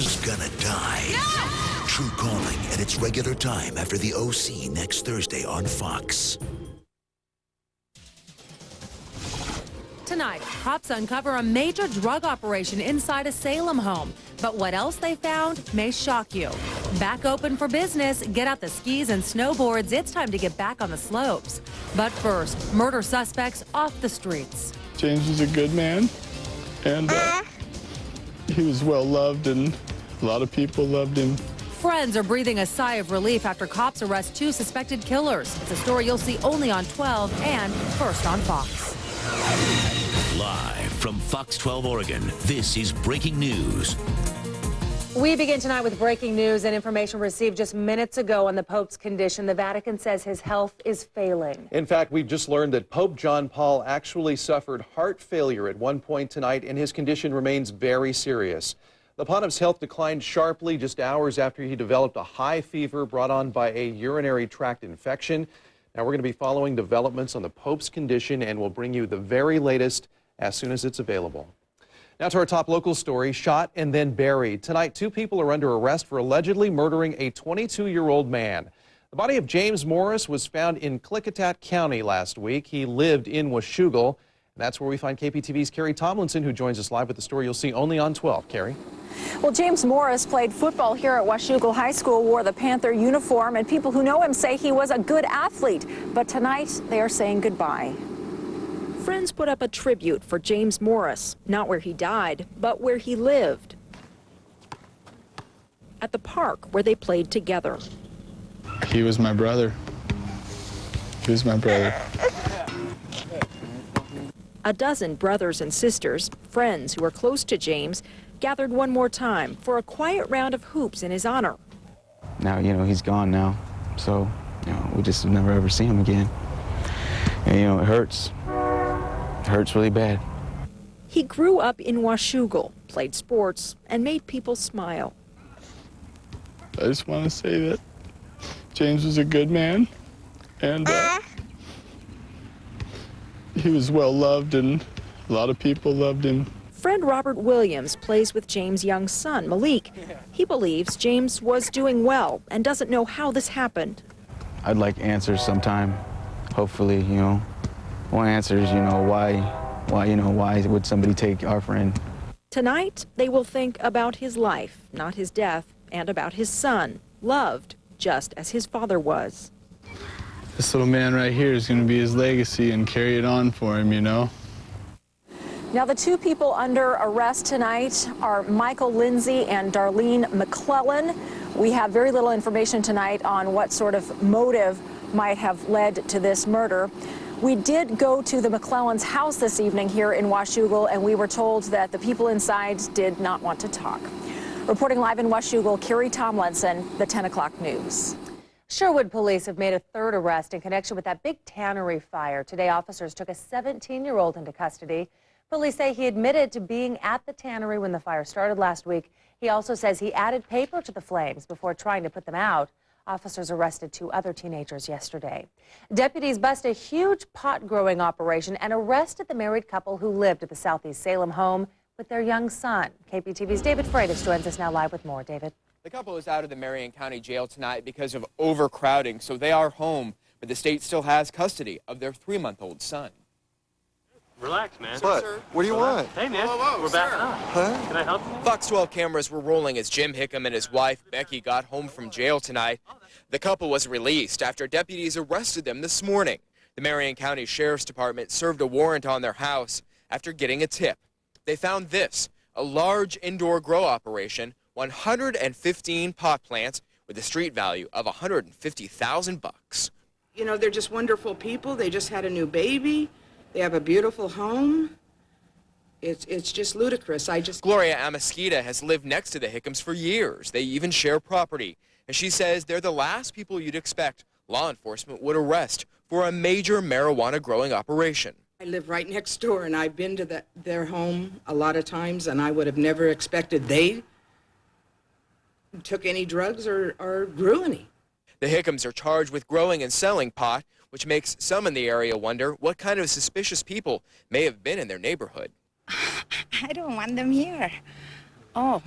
who's gonna die? No! True Calling at its regular time after the OC next Thursday on Fox. Tonight, cops uncover a major drug operation inside a Salem home. But what else they found may shock you. Back open for business, get out the skis and snowboards. It's time to get back on the slopes. But first, murder suspects off the streets. James was a good man, and he was well loved, and a lot of people loved him. Friends are breathing a sigh of relief after cops arrest 2 suspected killers. It's a story you'll see only on 12 and first on Fox. Live from Fox 12 Oregon, this is Breaking News. We begin tonight with breaking news and information received just minutes ago on the Pope's condition. The Vatican says his health is failing. In fact, we just learned that Pope John Paul actually suffered heart failure at one point tonight, and his condition remains very serious. The pontiff's health declined sharply just hours after he developed a high fever brought on by a urinary tract infection. Now we're going to be following developments on the Pope's condition, and we'll bring you the very latest as soon as it's available. Now to our top local story, shot and then buried. Tonight, 2 people are under arrest for allegedly murdering a 22-year-old man. The body of James Morris was found in Klickitat County last week. He lived in Washougal. That's where we find KPTV's Carrie Tomlinson, who joins us live with the story you'll see only on 12. Carrie? Well, James Morris played football here at Washougal High School, wore the Panther uniform, and people who know him say he was a good athlete. But tonight, they are saying goodbye. Friends put up a tribute for James Morris, not where he died, but where he lived. At the park where they played together. He was my brother. He was my brother. A dozen brothers and sisters, friends who are close to James, gathered one more time for a quiet round of hoops in his honor. Now, he's gone now, so, we just never ever see him again. And, it hurts. It hurts really bad. He grew up in Washougal, played sports, and made people smile. I just want to say that James was a good man, and he was well loved, and a lot of people loved him. Friend Robert Williams plays with James' young son, Malik. He believes James was doing well and doesn't know how this happened. I'd like answers sometime. Hopefully, want answers, why would somebody take our friend? Tonight, they will think about his life, not his death, and about his son, loved just as his father was. This little man right here is going to be his legacy and carry it on for him, Now, the 2 people under arrest tonight are Michael Lindsay and Darlene McClellan. We have very little information tonight on what sort of motive might have led to this murder. We did go to the McClellan's house this evening here in Washougal, and we were told that the people inside did not want to talk. Reporting live in Washougal, Carrie Tomlinson, the 10 o'clock news. Sherwood police have made a 3rd arrest in connection with that big tannery fire. Today, officers took a 17-year-old into custody. Police say he admitted to being at the tannery when the fire started last week. He also says he added paper to the flames before trying to put them out. Officers arrested 2 other teenagers yesterday. Deputies bust a huge pot-growing operation and arrested the married couple who lived at the Southeast Salem home with their young son. KPTV's David Freitas joins us now live with more. David? The couple is out of the Marion County Jail tonight because of overcrowding, so they are home, but the state still has custody of their 3-month-old son. Relax, man. What? What do you want? Hey, man. We're back up. Huh? Can I help you? Fox 12 cameras were rolling as Jim Hickam and his wife, Becky, got home from jail tonight. The couple was released after deputies arrested them this morning. The Marion County Sheriff's Department served a warrant on their house after getting a tip. They found this, a large indoor grow operation, 115 pot plants with a street value of $150,000. They're just wonderful people. They just had a new baby. They have a beautiful home. It's just ludicrous. Gloria Amasquita has lived next to the Hickams for years. They even share property. And she says they're the last people you'd expect law enforcement would arrest for a major marijuana growing operation. I live right next door, and I've been to their home a lot of times, and I would have never expected they took any drugs or grew any. The Hickams are charged with growing and selling pot, which makes some in the area wonder what kind of suspicious people may have been in their neighborhood. I don't want them here. Oh,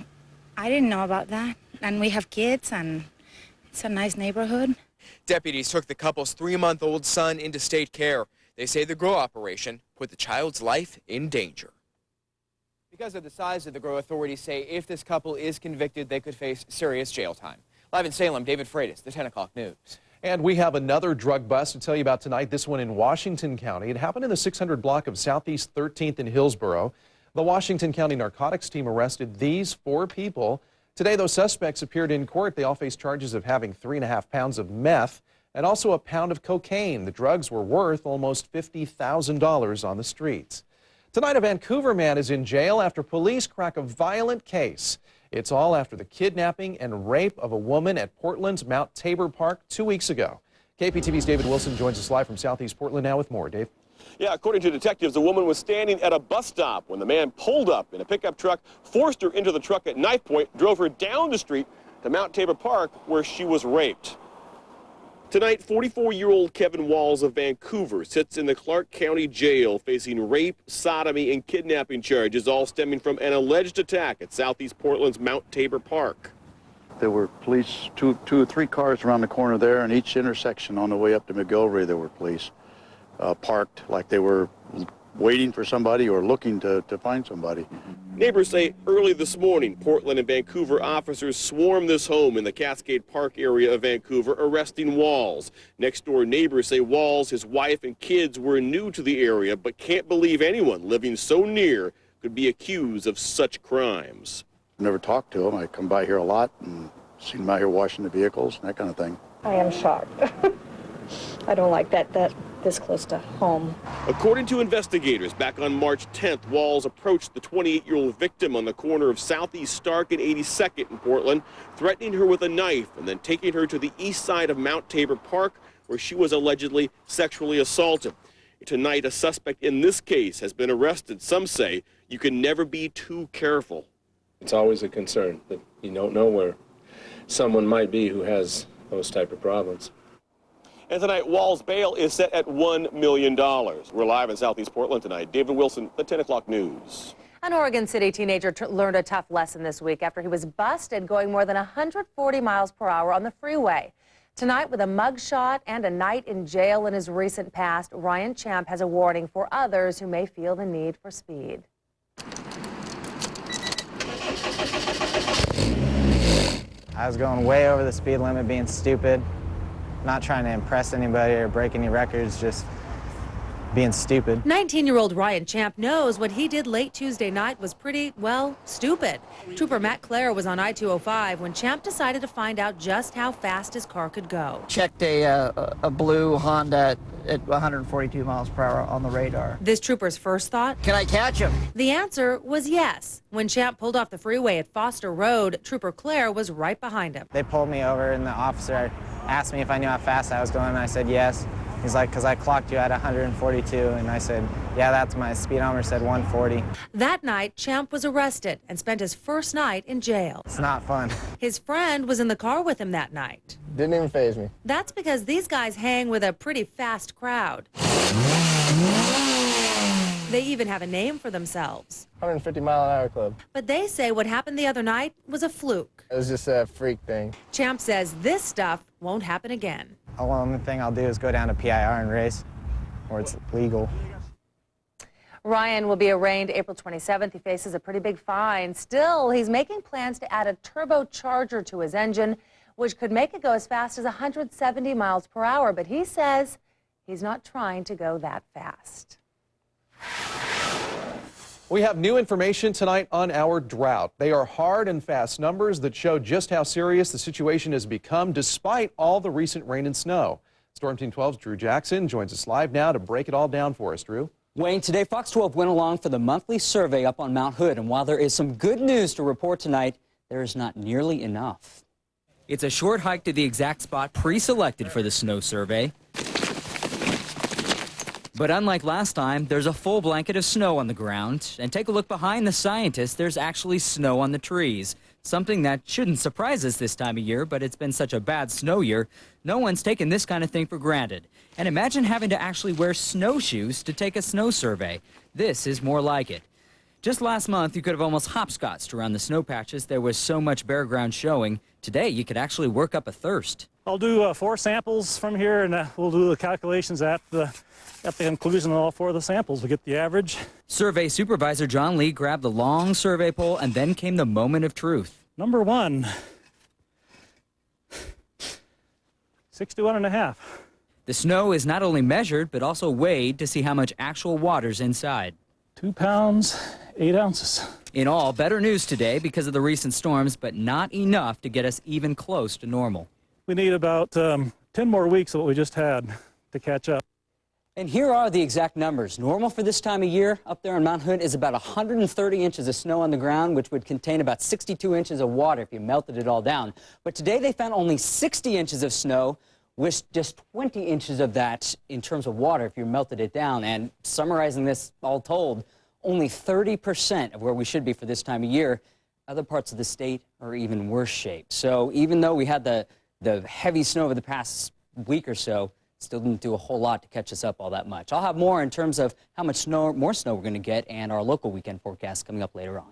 I didn't know about that. And we have kids, and it's a nice neighborhood. Deputies took the couple's 3-month-old son into state care. They say the grow operation put the child's life in danger. Because of the size of the grow, authorities say if this couple is convicted, they could face serious jail time. Live in Salem, David Freitas, the 10 o'clock news. And we have another drug bust to tell you about tonight, this one in Washington County. It happened in the 600 block of Southeast 13th in Hillsborough. The Washington County narcotics team arrested these 4 people. Today, those suspects appeared in court. They all face charges of having 3.5 pounds of meth and also a pound of cocaine. The drugs were worth almost $50,000 on the streets. Tonight, a Vancouver man is in jail after police crack a violent case. It's all after the kidnapping and rape of a woman at Portland's Mount Tabor Park 2 weeks ago. KPTV's David Wilson joins us live from Southeast Portland now with more. Dave? Yeah, according to detectives, the woman was standing at a bus stop when the man pulled up in a pickup truck, forced her into the truck at knife point, drove her down the street to Mount Tabor Park, where she was raped. Tonight, 44-year-old Kevin Walls of Vancouver sits in the Clark County Jail facing rape, sodomy, and kidnapping charges, all stemming from an alleged attack at Southeast Portland's Mount Tabor Park. There were police, two or three cars around the corner there, and each intersection on the way up to McGilvery there were police parked like they were waiting for somebody or looking to find somebody. Neighbors say early this morning, Portland and Vancouver officers swarmed this home in the Cascade Park area of Vancouver, arresting Walls. Next door neighbors say Walls, his wife, and kids were new to the area, but can't believe anyone living so near could be accused of such crimes. Never talked to him. I come by here a lot and seen him out here washing the vehicles and that kind of thing. I am shocked. I don't like that this close to home. According to investigators, back on March 10th, Walls approached the 28-year-old victim on the corner of Southeast Stark and 82nd in Portland, threatening her with a knife and then taking her to the east side of Mount Tabor Park, where she was allegedly sexually assaulted. Tonight, a suspect in this case has been arrested. Some say you can never be too careful. It's always a concern that you don't know where someone might be who has those type of problems. And tonight, Walls' bail is set at $1 million. We're live in Southeast Portland tonight. David Wilson, the 10 o'clock news. An Oregon City teenager learned a tough lesson this week after he was busted going more than 140 miles per hour on the freeway. Tonight, with a mugshot and a night in jail in his recent past, Ryan Champ has a warning for others who may feel the need for speed. I was going way over the speed limit, being stupid, not trying to impress anybody or break any records, just being stupid. 19-year-old Ryan Champ knows what he did late Tuesday night was pretty, well, stupid. Trooper Matt Clare was on I-205 when Champ decided to find out just how fast his car could go. Checked a blue Honda at 142 miles per hour on the radar. This trooper's first thought? Can I catch him? The answer was yes. When Champ pulled off the freeway at Foster Road, Trooper Clare was right behind him. They pulled me over and the officer asked me if I knew how fast I was going, and I said yes. He's like, because I clocked you at 142, and I said, yeah, that's my speedometer said 140. That night, Champ was arrested and spent his first night in jail. It's not fun. His friend was in the car with him that night. Didn't even faze me. That's because these guys hang with a pretty fast crowd. They even have a name for themselves. 150-mile-an-hour club. But they say what happened the other night was a fluke. It was just a freak thing. Champ says this stuff won't happen again. The only thing I'll do is go down to PIR and race, where it's legal. Ryan will be arraigned April 27th. He faces a pretty big fine. Still, he's making plans to add a turbocharger to his engine, which could make it go as fast as 170 miles per hour. But he says he's not trying to go that fast. We have new information tonight on our drought. They are hard and fast numbers that show just how serious the situation has become despite all the recent rain and snow. Storm Team 12's Drew Jackson joins us live now to break it all down for us. Drew? Wayne, today Fox 12 went along for the monthly survey up on Mount Hood, and while there is some good news to report tonight, there is not nearly enough. It's a short hike to the exact spot pre-selected for the snow survey. But unlike last time, there's a full blanket of snow on the ground. And take a look behind the scientists, there's actually snow on the trees. Something that shouldn't surprise us this time of year, but it's been such a bad snow year, no one's taken this kind of thing for granted. And imagine having to actually wear snowshoes to take a snow survey. This is more like it. Just last month, you could have almost hopscotched around the snow patches. There was so much bare ground showing. Today, you could actually work up a thirst. I'll do 4 samples from here, and we'll do the calculations at the conclusion of all 4 of the samples. We'll get the average. Survey Supervisor John Lee grabbed the long survey pole, and then came the moment of truth. Number 1, 61.5. The snow is not only measured, but also weighed to see how much actual water's inside. 2 pounds, 8 ounces. In all, better news today because of the recent storms, but not enough to get us even close to normal. We need about 10 more weeks of what we just had to catch up. And here are the exact numbers. Normal for this time of year up there on Mount Hood is about 130 inches of snow on the ground, which would contain about 62 inches of water if you melted it all down. But today they found only 60 inches of snow, with just 20 inches of that in terms of water if you melted it down. And summarizing this all told, only 30% of where we should be for this time of year. Other parts of the state are even worse shape. So even though we had the heavy snow over the past week or so, still didn't do a whole lot to catch us up all that much. I'll have more in terms of how much more snow we're going to get and our local weekend forecast coming up later on.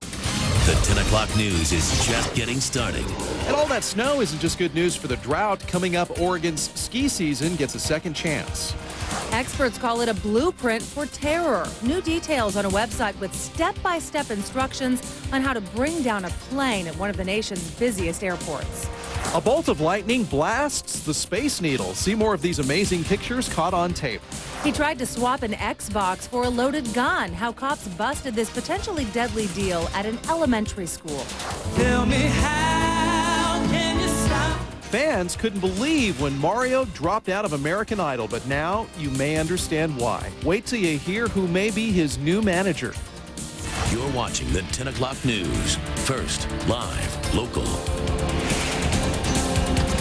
The 10 o'clock news is just getting started. And all that snow isn't just good news for the drought. Coming up, Oregon's ski season gets a second chance. Experts call it a blueprint for terror. New details on a website with step-by-step instructions on how to bring down a plane at one of the nation's busiest airports. A bolt of lightning blasts the Space Needle. See more of these amazing pictures caught on tape. He tried to swap an Xbox for a loaded gun. How cops busted this potentially deadly deal at an elementary school. Tell me, how can you stop? Fans couldn't believe when Mario dropped out of American Idol, but now you may understand why. Wait till you hear who may be his new manager. You're watching the 10 o'clock news. First, live, local.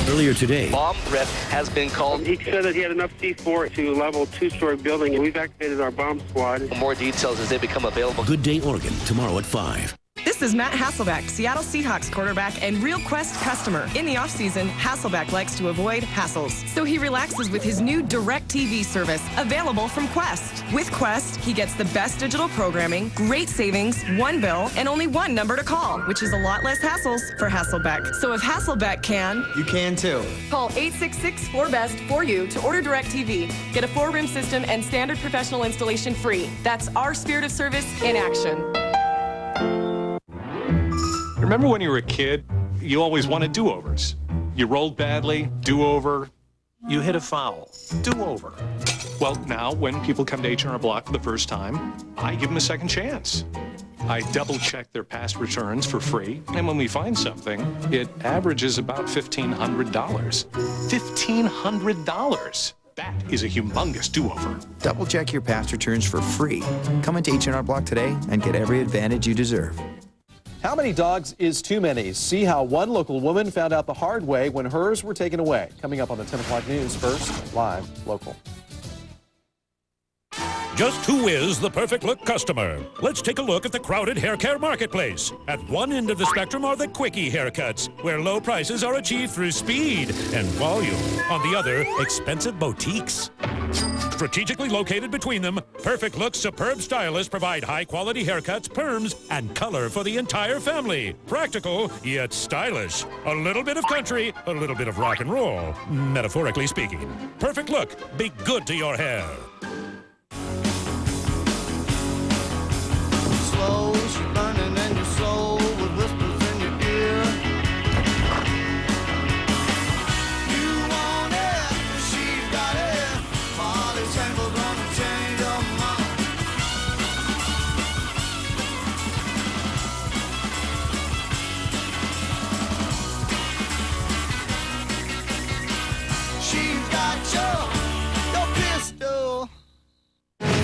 Earlier today, bomb threat has been called. He said that he had enough C4 to level 2-story building, and we've activated our bomb squad. More details as they become available. Good Day Oregon, tomorrow at 5. This is Matt Hasselbeck, Seattle Seahawks quarterback and Real Quest customer. In the offseason, Hasselbeck likes to avoid hassles, so he relaxes with his new DirecTV service, available from Quest. With Quest, he gets the best digital programming, great savings, one bill, and only one number to call, which is a lot less hassles for Hasselbeck. So if Hasselbeck can, you can too. Call 866-4BEST-4U to order DirecTV. Get a 4-room system and standard professional installation free. That's our spirit of service in action. Remember when you were a kid, you always wanted do-overs. You rolled badly, do-over. You hit a foul, do-over. Well, now when people come to H&R Block for the first time, I give them a second chance. I double-check their past returns for free, and when we find something, it averages about $1,500. $1,500! That is a humongous do-over. Double check your past returns for free. Come into H&R Block today and get every advantage you deserve. How many dogs is too many? See how one local woman found out the hard way when hers were taken away. Coming up on the 10 o'clock news. First, live, local. Just who is the perfect look customer? Let's take a look at the crowded hair care marketplace. At one end of the spectrum are the quickie haircuts, where low prices are achieved through speed and volume. On the other, expensive boutiques. Strategically located between them, Perfect Look's superb stylists provide high-quality haircuts, perms, and color for the entire family. Practical, yet stylish. A little bit of country, a little bit of rock and roll, metaphorically speaking. Perfect Look, be good to your hair. Slow, she burning in your soul with whispers in your ear. You want it, she's got it. All these angles gonna change your mind. She's got your pistol.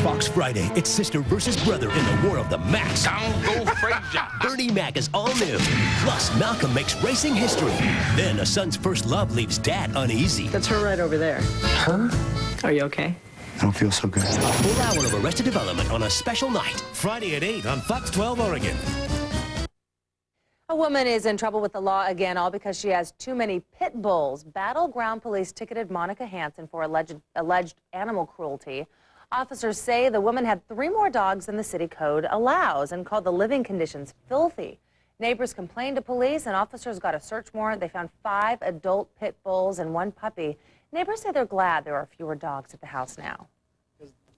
Fox Friday, it's sister versus brother in the war of the Macs. Don't go crazy. Bernie Mac is all new. Plus, Malcolm makes racing history. Then a son's first love leaves dad uneasy. That's her right over there. Her? Are you okay? I don't feel so good. A full hour of Arrested Development on a special night. Friday at 8 on Fox 12 Oregon. A woman is in trouble with the law again, all because she has too many pit bulls. Battleground police ticketed Monica Hansen for alleged animal cruelty. Officers say the woman had 3 more dogs than the city code allows and called the living conditions filthy. Neighbors complained to police and officers got a search warrant. They found 5 adult pit bulls and 1 puppy. Neighbors say they're glad there are fewer dogs at the house now.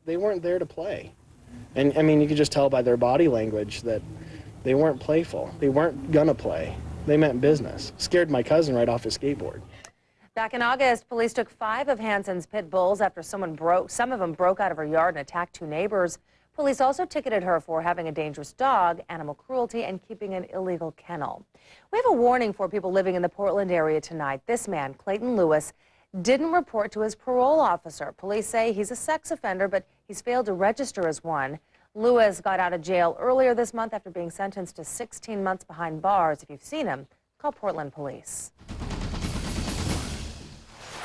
They weren't there to play. And I mean, you could just tell by their body language that they weren't playful. They weren't gonna play. They meant business. Scared my cousin right off his skateboard. Back in August, police took 5 of Hansen's pit bulls after some of them broke out of her yard and attacked 2 neighbors. Police also ticketed her for having a dangerous dog, animal cruelty, and keeping an illegal kennel. We have a warning for people living in the Portland area tonight. This man, Clayton Lewis, didn't report to his parole officer. Police say he's a sex offender, but he's failed to register as one. Lewis got out of jail earlier this month after being sentenced to 16 months behind bars. If you've seen him, call Portland Police.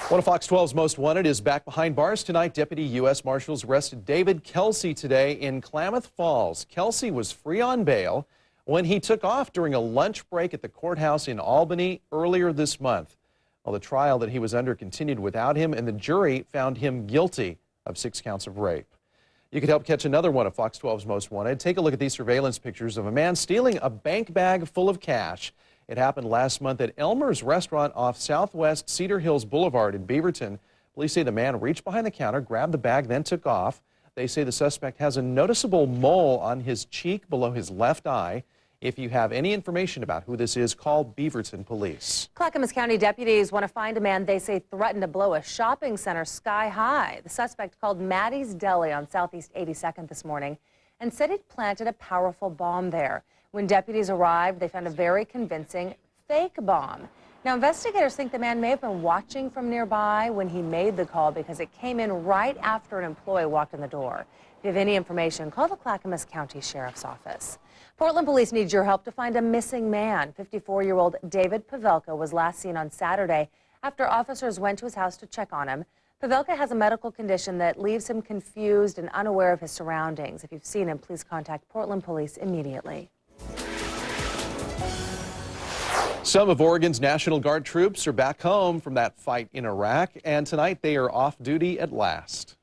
One of Fox 12's Most Wanted is back behind bars tonight. Deputy U.S. Marshals arrested David Kelsey today in Klamath Falls. Kelsey was free on bail when he took off during a lunch break at the courthouse in Albany earlier this month. Well, the trial that he was under continued without him, and the jury found him guilty of 6 counts of rape. You could help catch another one of Fox 12's Most Wanted. Take a look at these surveillance pictures of a man stealing a bank bag full of cash. It happened last month at Elmer's Restaurant off Southwest Cedar Hills Boulevard in Beaverton. Police say the man reached behind the counter, grabbed the bag, then took off. They say the suspect has a noticeable mole on his cheek below his left eye. If you have any information about who this is, call Beaverton Police. Clackamas County deputies want to find a man they say threatened to blow a shopping center sky high. The suspect called Maddie's Deli on Southeast 82nd this morning and said he'd planted a powerful bomb there. When deputies arrived, they found a very convincing fake bomb. Now, investigators think the man may have been watching from nearby when he made the call because it came in right after an employee walked in the door. If you have any information, call the Clackamas County Sheriff's Office. Portland police need your help to find a missing man. 54-year-old David Pavelka was last seen on Saturday after officers went to his house to check on him. Pavelka has a medical condition that leaves him confused and unaware of his surroundings. If you've seen him, please contact Portland police immediately. Some of Oregon's National Guard troops are back home from that fight in Iraq, and tonight they are off duty at last.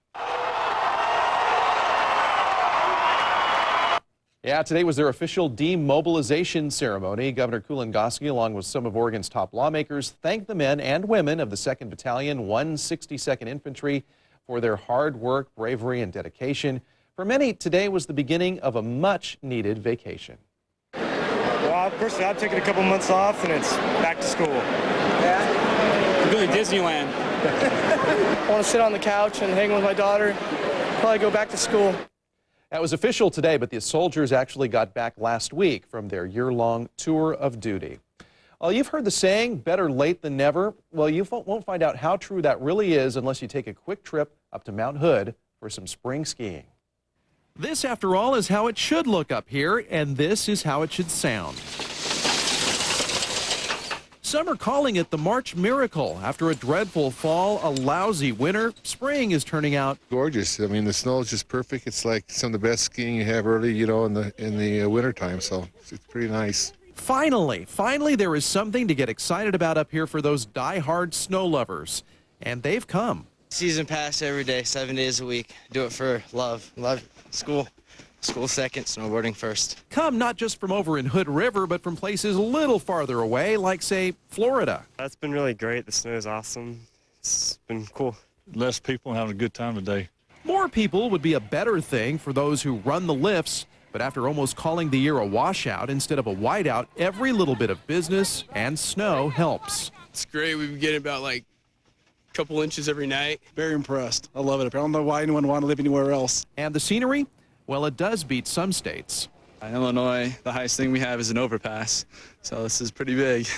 Yeah, today was their official demobilization ceremony. Governor Kulongoski, along with some of Oregon's top lawmakers, thanked the men and women of the 2nd Battalion, 162nd Infantry for their hard work, bravery, and dedication. For many, today was the beginning of a much-needed vacation. Well, personally, I've taken a couple months off, and it's back to school. Yeah? We're going to Disneyland. I want to sit on the couch and hang with my daughter, probably go back to school. That was official today, but the soldiers actually got back last week from their year-long tour of duty. Well, you've heard the saying, better late than never. Well, you won't find out how true that really is unless you take a quick trip up to Mount Hood for some spring skiing. This, after all, is how it should look up here, and this is how it should sound. Some are calling it the March Miracle. After a dreadful fall, a lousy winter, spring is turning out gorgeous. I mean, the snow is just perfect. It's like some of the best skiing you have early, you know, in the wintertime, so it's pretty nice. Finally, there is something to get excited about up here for those die-hard snow lovers, and they've come. Season pass every day, 7 days a week. Do it for love. Love school. School second, snowboarding first. Come not just from over in Hood River, but from places a little farther away, like, say, Florida. That's been really great. The snow is awesome. It's been cool. Less people having a good time today. More people would be a better thing for those who run the lifts, but after almost calling the year a washout instead of a whiteout, every little bit of business and snow helps. It's great. We've been getting about like a couple inches every night. Very impressed. I love it. I don't know why anyone would want to live anywhere else. And the scenery? Well, it does beat some states. In Illinois, the highest thing we have is an overpass, so this is pretty big.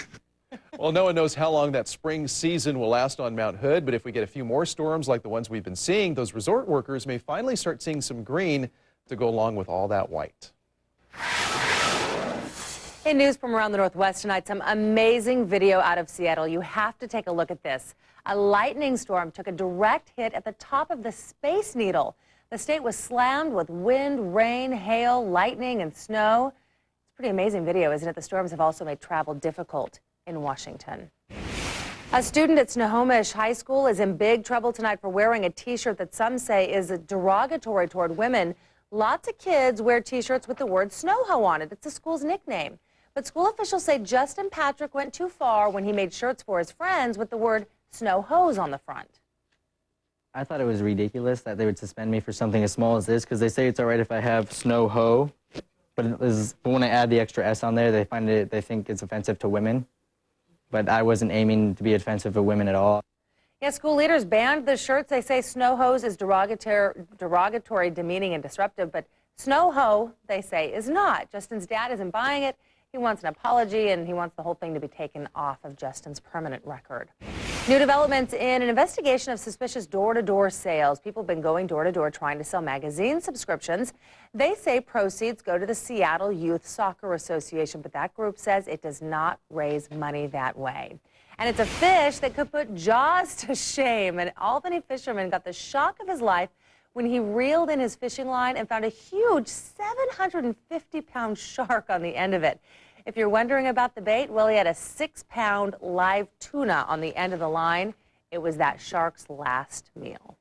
Well, no one knows how long that spring season will last on Mount Hood, but if we get a few more storms like the ones we've been seeing, those resort workers may finally start seeing some green to go along with all that white. In news from around the Northwest tonight, some amazing video out of Seattle. You have to take a look at this. A lightning storm took a direct hit at the top of the Space Needle. The state was slammed with wind, rain, hail, lightning, and snow. It's a pretty amazing video, isn't it? The storms have also made travel difficult in Washington. A student at Snohomish High School is in big trouble tonight for wearing a T-shirt that some say is derogatory toward women. Lots of kids wear T-shirts with the word snow-ho on it. It's the school's nickname. But school officials say Justin Patrick went too far when he made shirts for his friends with the word snow-hose on the front. I thought it was ridiculous that they would suspend me for something as small as this, because they say it's all right if I have snow-ho, but when I add the extra S on there, they think it's offensive to women. But I wasn't aiming to be offensive to women at all. Yeah, school leaders banned the shirts. They say snow hose is derogatory, demeaning, and disruptive, but snow ho, they say, is not. Justin's dad isn't buying it. He wants an apology, and he wants the whole thing to be taken off of Justin's permanent record. New developments in an investigation of suspicious door-to-door sales. People have been going door-to-door trying to sell magazine subscriptions. They say proceeds go to the Seattle Youth Soccer Association, but that group says it does not raise money that way. And it's a fish that could put Jaws to shame. An Albany fisherman got the shock of his life when he reeled in his fishing line and found a huge 750-pound shark on the end of it. If you're wondering about the bait, well, he had a 6-pound live tuna on the end of the line. It was that shark's last meal.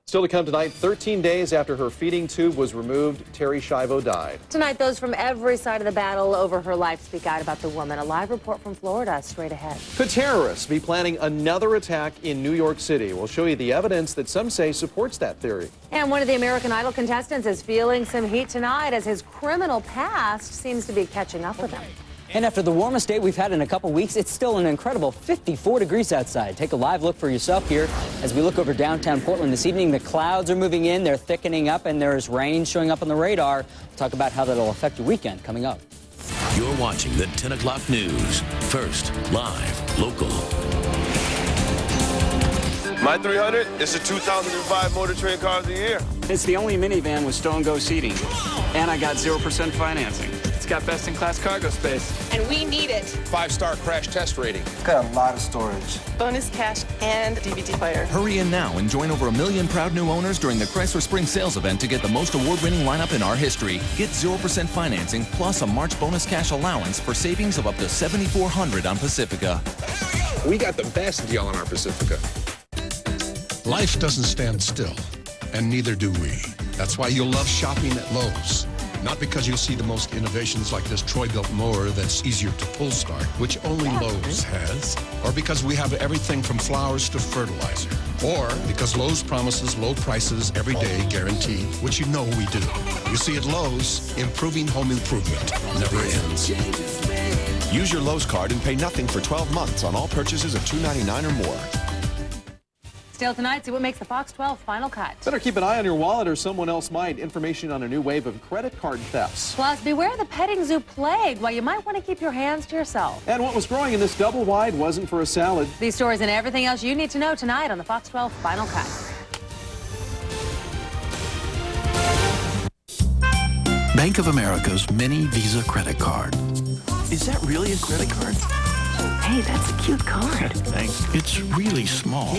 Still to come tonight, 13 days after her feeding tube was removed, Terry Schiavo died. Tonight, those from every side of the battle over her life speak out about the woman. A live report from Florida straight ahead. Could terrorists be planning another attack in New York City? We'll show you the evidence that some say supports that theory. And one of the American Idol contestants is feeling some heat tonight as his criminal past seems to be catching up with him. And after the warmest day we've had in a couple weeks, it's still an incredible 54 degrees outside. Take a live look for yourself here as we look over downtown Portland this evening. The clouds are moving in, they're thickening up, and there's rain showing up on the radar. We'll talk about how that'll affect your weekend coming up. You're watching the 10 o'clock news. First, live, local. My 300 is a 2005 Motor Trend Car of the Year. It's the only minivan with stow-and-go seating. And I got 0% financing. It's got best-in-class cargo space. And we need it. 5-star crash test rating. It's got a lot of storage. Bonus cash and DVD player. Hurry in now and join over 1 million proud new owners during the Chrysler Spring Sales event to get the most award-winning lineup in our history. Get 0% financing plus a March bonus cash allowance for savings of up to $7,400 on Pacifica. We got the best deal on our Pacifica. Life doesn't stand still, and neither do we. That's why you'll love shopping at Lowe's. Not because you'll see the most innovations like this Troy-built mower that's easier to pull start, which only Lowe's has, or because we have everything from flowers to fertilizer, or because Lowe's promises low prices every day guaranteed, which you know we do. You see, at Lowe's, improving home improvement never ends. Use your Lowe's card and pay nothing for 12 months on all purchases of $2.99 or more. Still tonight, see what makes the Fox 12 final cut. Better keep an eye on your wallet or someone else might. Information on a new wave of credit card thefts. Plus, beware the petting zoo plague. Well, you might want to keep your hands to yourself. And what was growing in this double wide wasn't for a salad. These stories and everything else you need to know tonight on the Fox 12 final cut. Bank of America's mini Visa credit card. Is that really a credit card? Hey, that's a cute card. Thanks. It's really small,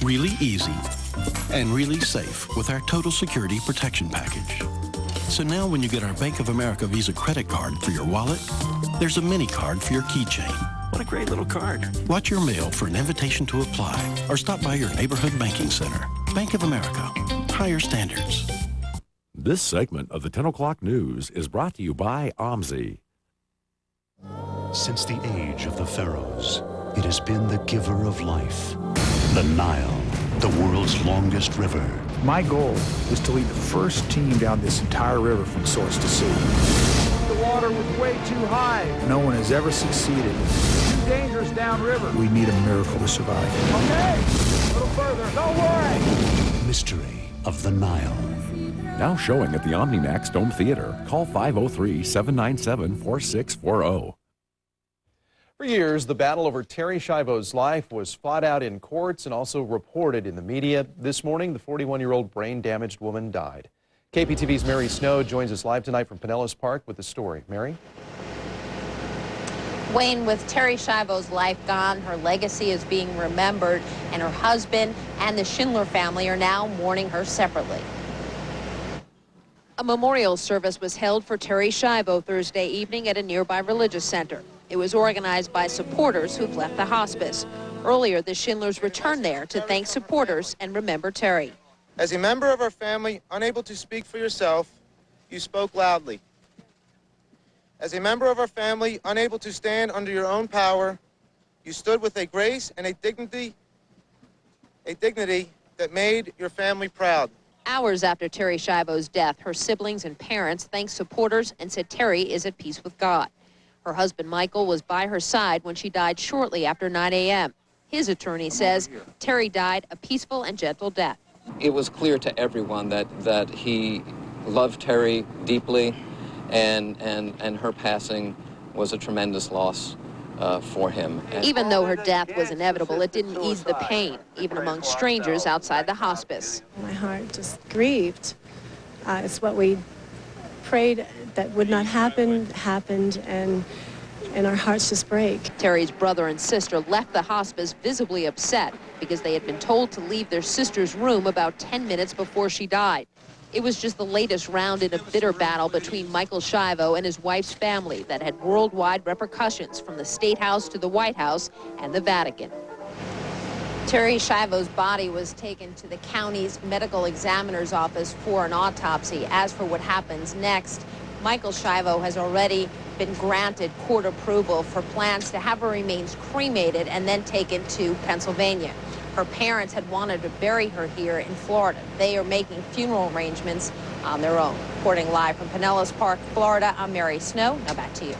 really easy, and really safe with our Total Security Protection Package. So now when you get our Bank of America Visa credit card for your wallet, there's a mini card for your keychain. What a great little card. Watch your mail for an invitation to apply or stop by your neighborhood banking center. Bank of America. Higher standards. This segment of the 10 o'clock news is brought to you by OMSI. Since the age of the pharaohs, it has been the giver of life. The Nile, the world's longest river. My goal is to lead the first team down this entire river from source to sea. The water was way too high. No one has ever succeeded. Too dangerous downriver. We need a miracle to survive. Okay, a little further. Don't worry. Mystery of the Nile. Now showing at the OmniMax Dome Theater. Call 503-797-4640. For years, the battle over Terry Schiavo's life was fought out in courts and also reported in the media. This morning, the 41-year-old brain-damaged woman died. KPTV's Mary Snow joins us live tonight from Pinellas Park with the story. Mary? Wayne, with Terry Schiavo's life gone, her legacy is being remembered, and her husband and the Schindler family are now mourning her separately. A memorial service was held for Terry Schiavo Thursday evening at a nearby religious center. It was organized by supporters who've left the hospice. Earlier, the Schindlers returned there to thank supporters and remember Terry. As a member of our family, unable to speak for yourself, you spoke loudly. As a member of our family, unable to stand under your own power, you stood with a grace and a dignity that made your family proud. Hours after Terry Schiavo's death, her siblings and parents thanked supporters and said Terry is at peace with God. Her husband, Michael, was by her side when she died shortly after 9 a.m. His attorney says Terry died a peaceful and gentle death. It was clear to everyone that he loved Terry deeply, and her passing was a tremendous loss for him. Even though her death was inevitable, it didn't ease the pain, even among strangers outside the hospice. My heart just grieved. It's what we prayed that would not happen, happened, and our hearts just break. Terry's brother and sister left the hospice visibly upset because they had been told to leave their sister's room about 10 minutes before she died. It was just the latest round in a bitter battle between Michael Schiavo and his wife's family that had worldwide repercussions from the State House to the White House and the Vatican. Terry Schiavo's body was taken to the county's medical examiner's office for an autopsy. As for what happens next, Michael Schiavo has already been granted court approval for plans to have her remains cremated and then taken to Pennsylvania. Her parents had wanted to bury her here in Florida. They are making funeral arrangements on their own. Reporting live from Pinellas Park, Florida, I'm Mary Snow. Now back to you.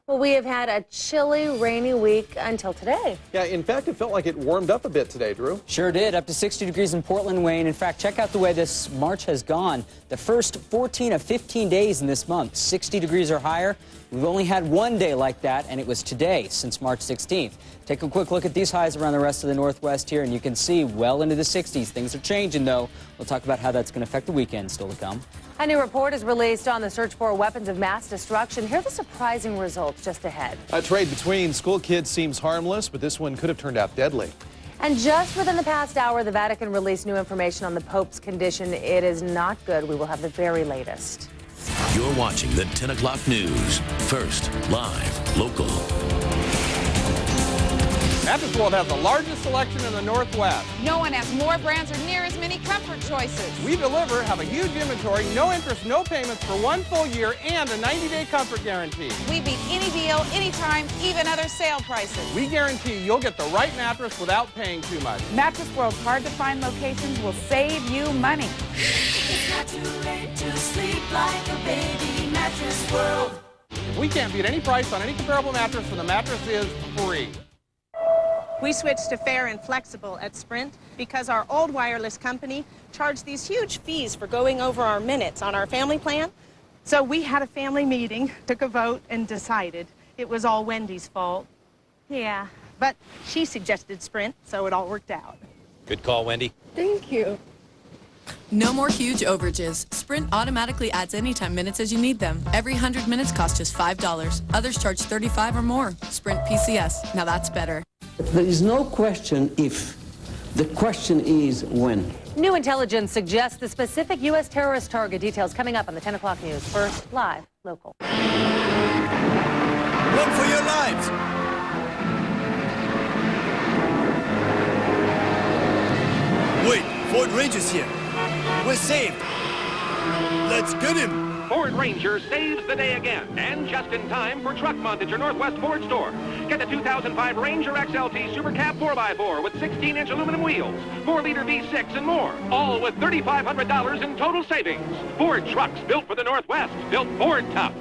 Well, we have had a chilly, rainy week until today. Yeah, in fact, it felt like it warmed up a bit today, Drew. Sure did, up to 60 degrees in Portland, Wayne. In fact, check out the way this March has gone. The first 14 of 15 days in this month, 60 degrees or higher. We've only had one day like that, and it was today since March 16th. Take a quick look at these highs around the rest of the Northwest here, and you can see well into the 60s. Things are changing, though. We'll talk about how that's going to affect the weekend still to come. A new report is released on the search for weapons of mass destruction. Here are the surprising results just ahead. A trade between school kids seems harmless, but this one could have turned out deadly. And just within the past hour, the Vatican released new information on the Pope's condition. It is not good. We will have the very latest. You're watching the 10 o'clock news. First, live, local. Mattress World has the largest selection in the Northwest. No one has more brands or near as many comfort choices. We deliver, have a huge inventory, no interest, no payments for 1 full year, and a 90-day comfort guarantee. We beat any deal, anytime, even other sale prices. We guarantee you'll get the right mattress without paying too much. Mattress World's hard-to-find locations will save you money. It's not too late to sleep like a baby. Mattress World. We can't beat any price on any comparable mattress, so the mattress is free. We switched to fair and flexible at Sprint because our old wireless company charged these huge fees for going over our minutes on our family plan. So we had a family meeting, took a vote, and decided it was all Wendy's fault. Yeah, but she suggested Sprint, so it all worked out. Good call, Wendy. Thank you. No more huge overages. Sprint automatically adds anytime minutes as you need them. Every 100 minutes costs just $5. Others charge $35 or more. Sprint PCS. Now that's better. There is no question if. The question is when. New intelligence suggests the specific U.S. terrorist target. Details coming up on the 10 o'clock news. First, live, local. Run for your lives! Wait, Ford Ranger's here. We're saved. Let's get him. Ford Ranger saves the day again, and just in time for Truck Month at your Northwest Ford store. Get the 2005 Ranger XLT Super Cab 4x4 with 16-inch aluminum wheels, 4-liter V6, and more, all with $3,500 in total savings. Ford trucks built for the Northwest, built Ford tough.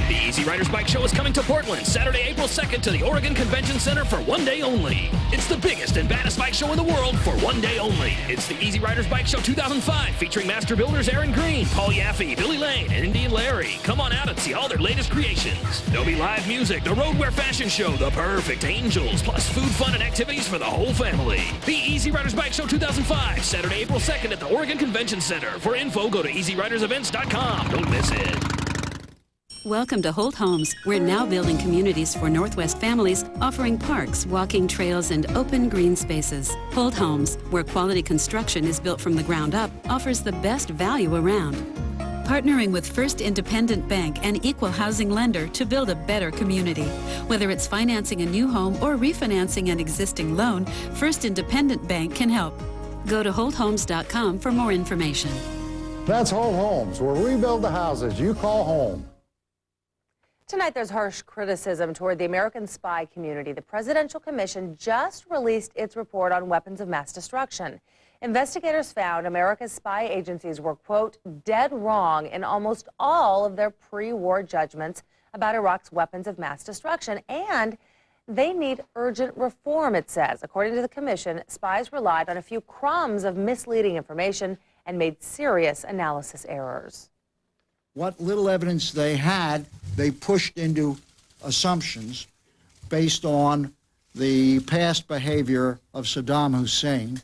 The Easy Riders Bike Show is coming to Portland Saturday, April 2nd to the Oregon Convention Center for 1 day only. It's the biggest and baddest bike show in the world for 1 day only. It's the Easy Riders Bike Show 2005 featuring master builders Aaron Green, Paul Yaffe, Billy Lane, and Indian Larry. Come on out and see all their latest creations. There'll be live music, the Roadwear Fashion Show, the Perfect Angels, plus food, fun, and activities for the whole family. The Easy Riders Bike Show 2005, Saturday, April 2nd at the Oregon Convention Center. For info, go to EasyRidersEvents.com. Don't miss it. Welcome to Holt Homes. We're now building communities for Northwest families, offering parks, walking trails, and open green spaces. Holt Homes, where quality construction is built from the ground up, offers the best value around. partnering with First Independent Bank, an equal housing lender, to build a better community. Whether it's financing a new home or refinancing an existing loan, First Independent Bank can help. Go to holdhomes.com for more information. That's Hold Homes, where we build the houses you call home. Tonight, there's harsh criticism toward the American spy community. The Presidential Commission just released its report on weapons of mass destruction. Investigators found America's spy agencies were, quote, dead wrong in almost all of their pre-war judgments about Iraq's weapons of mass destruction, and they need urgent reform, it says. According to the commission, spies relied on a few crumbs of misleading information and made serious analysis errors. What little evidence they had, they pushed into assumptions based on the past behavior of Saddam Hussein.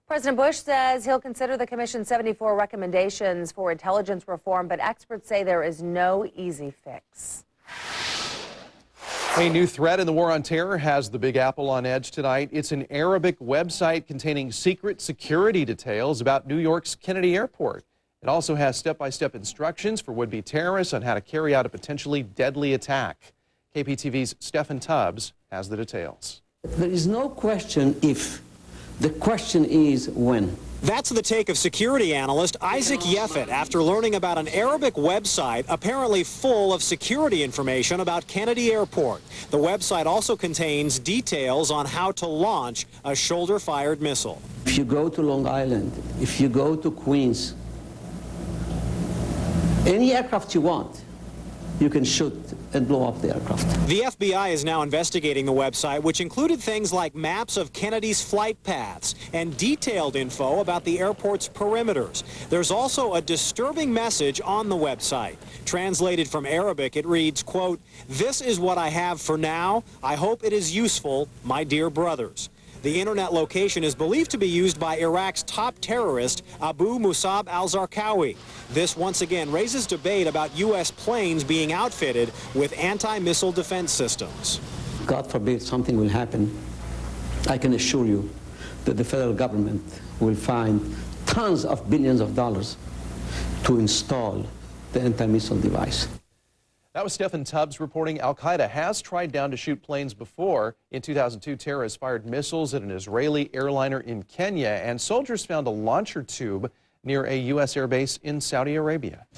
President Bush says he'll consider the commission's 74 recommendations for intelligence reform, but experts say there is no easy fix. A new threat in the war on terror has the Big Apple on edge tonight. It's an Arabic website containing secret security details about New York's Kennedy Airport. It also has step-by-step instructions for would-be terrorists on how to carry out a potentially deadly attack. KPTV's Stephen Tubbs has the details. There is no question if. The question is when. That's the take of security analyst Isaac Yeffet after learning about an Arabic website apparently full of security information about Kennedy Airport. The website also contains details on how to launch a shoulder-fired missile. If you go to Long Island, if you go to Queens, any aircraft you want, you can shoot and blow up the aircraft. The FBI is now investigating the website, which included things like maps of Kennedy's flight paths and detailed info about the airport's perimeters. There's also a disturbing message on the website. Translated from Arabic, it reads, quote, "This is what I have for now. I hope it is useful, my dear brothers." The internet location is believed to be used by Iraq's top terrorist, Abu Musab al-Zarqawi. This once again raises debate about U.S. planes being outfitted with anti-missile defense systems. God forbid something will happen. I can assure you that the federal government will find tons of billions of dollars to install the anti-missile device. That was Stephen Tubbs reporting Al-Qaeda has tried down to shoot planes before. In 2002, terrorists fired missiles at an Israeli airliner in Kenya, and soldiers found a launcher tube near a U.S. airbase in Saudi Arabia.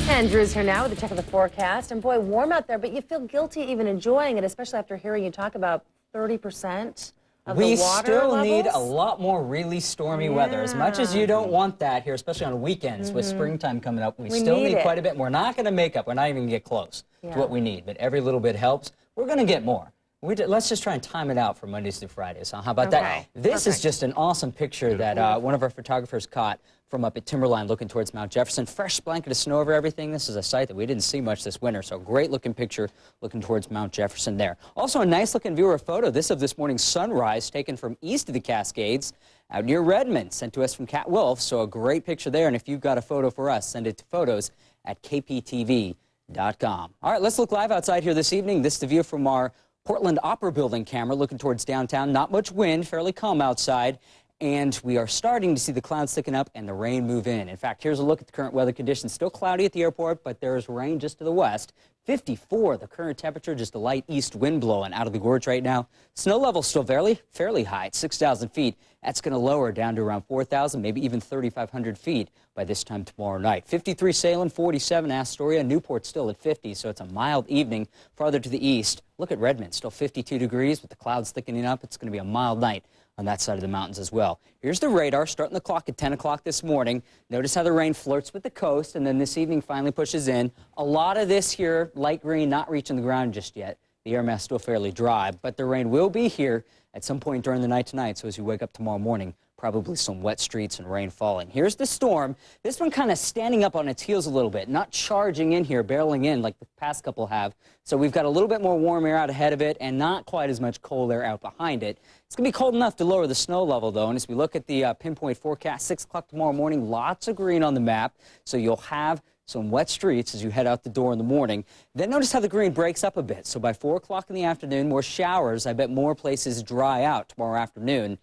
And Drew's here now with a check of the forecast. And boy, warm out there, but you feel guilty even enjoying it, especially after hearing you talk about 30% of the water We still levels. need a lot more really stormy weather. As much as you don't want that here, especially on weekends with springtime coming up, we still need quite a bit. We're not going to make up. We're not even going to get close to what we need, but every little bit helps. We're going to get more. Let's just try and time it out for Mondays through Fridays. How about that? This is just an awesome picture that one of our photographers caught from up at Timberline looking towards Mount Jefferson. Fresh blanket of snow over everything. This is a site that we didn't see much this winter, so great looking picture looking towards Mount Jefferson there. Also a nice looking viewer photo. This of this morning's sunrise taken from east of the Cascades out near Redmond, sent to us from Cat Wolf. So a great picture there, and if you've got a photo for us, send it to photos@kptv.com. All right, let's look live outside here this evening. This is the view from our Portland Opera Building camera looking towards downtown. Not much wind, fairly calm outside. And we are starting to see the clouds thicken up and the rain move in. In fact, here's a look at the current weather conditions. Still cloudy at the airport, but there is rain just to the west. 54, the current temperature, just a light east wind blowing out of the gorge right now. Snow level still fairly high at 6,000 feet. That's going to lower down to around 4,000, maybe even 3,500 feet by this time tomorrow night. 53 Salem, 47 Astoria, Newport still at 50, so it's a mild evening. Farther to the east, look at Redmond, still 52 degrees with the clouds thickening up. It's going to be a mild night on that side of the mountains as well. Here's the radar starting the clock at 10 o'clock this morning. Notice how the rain flirts with the coast and then this evening finally pushes in. A lot of this here, light green, not reaching the ground just yet. The air mass still fairly dry, but the rain will be here at some point during the night tonight. So as you wake up tomorrow morning, probably some wet streets and rain falling. Here's the storm. This one kind of standing up on its heels a little bit, not charging in here, barreling in like the past couple have. So we've got a little bit more warm air out ahead of it and not quite as much cold air out behind it. It's going to be cold enough to lower the snow level, though. And as we look at the pinpoint forecast, 6 o'clock tomorrow morning, lots of green on the map. So you'll have some wet streets as you head out the door in the morning. Then notice how the green breaks up a bit. So by 4 o'clock in the afternoon, more showers. I bet more places dry out tomorrow afternoon.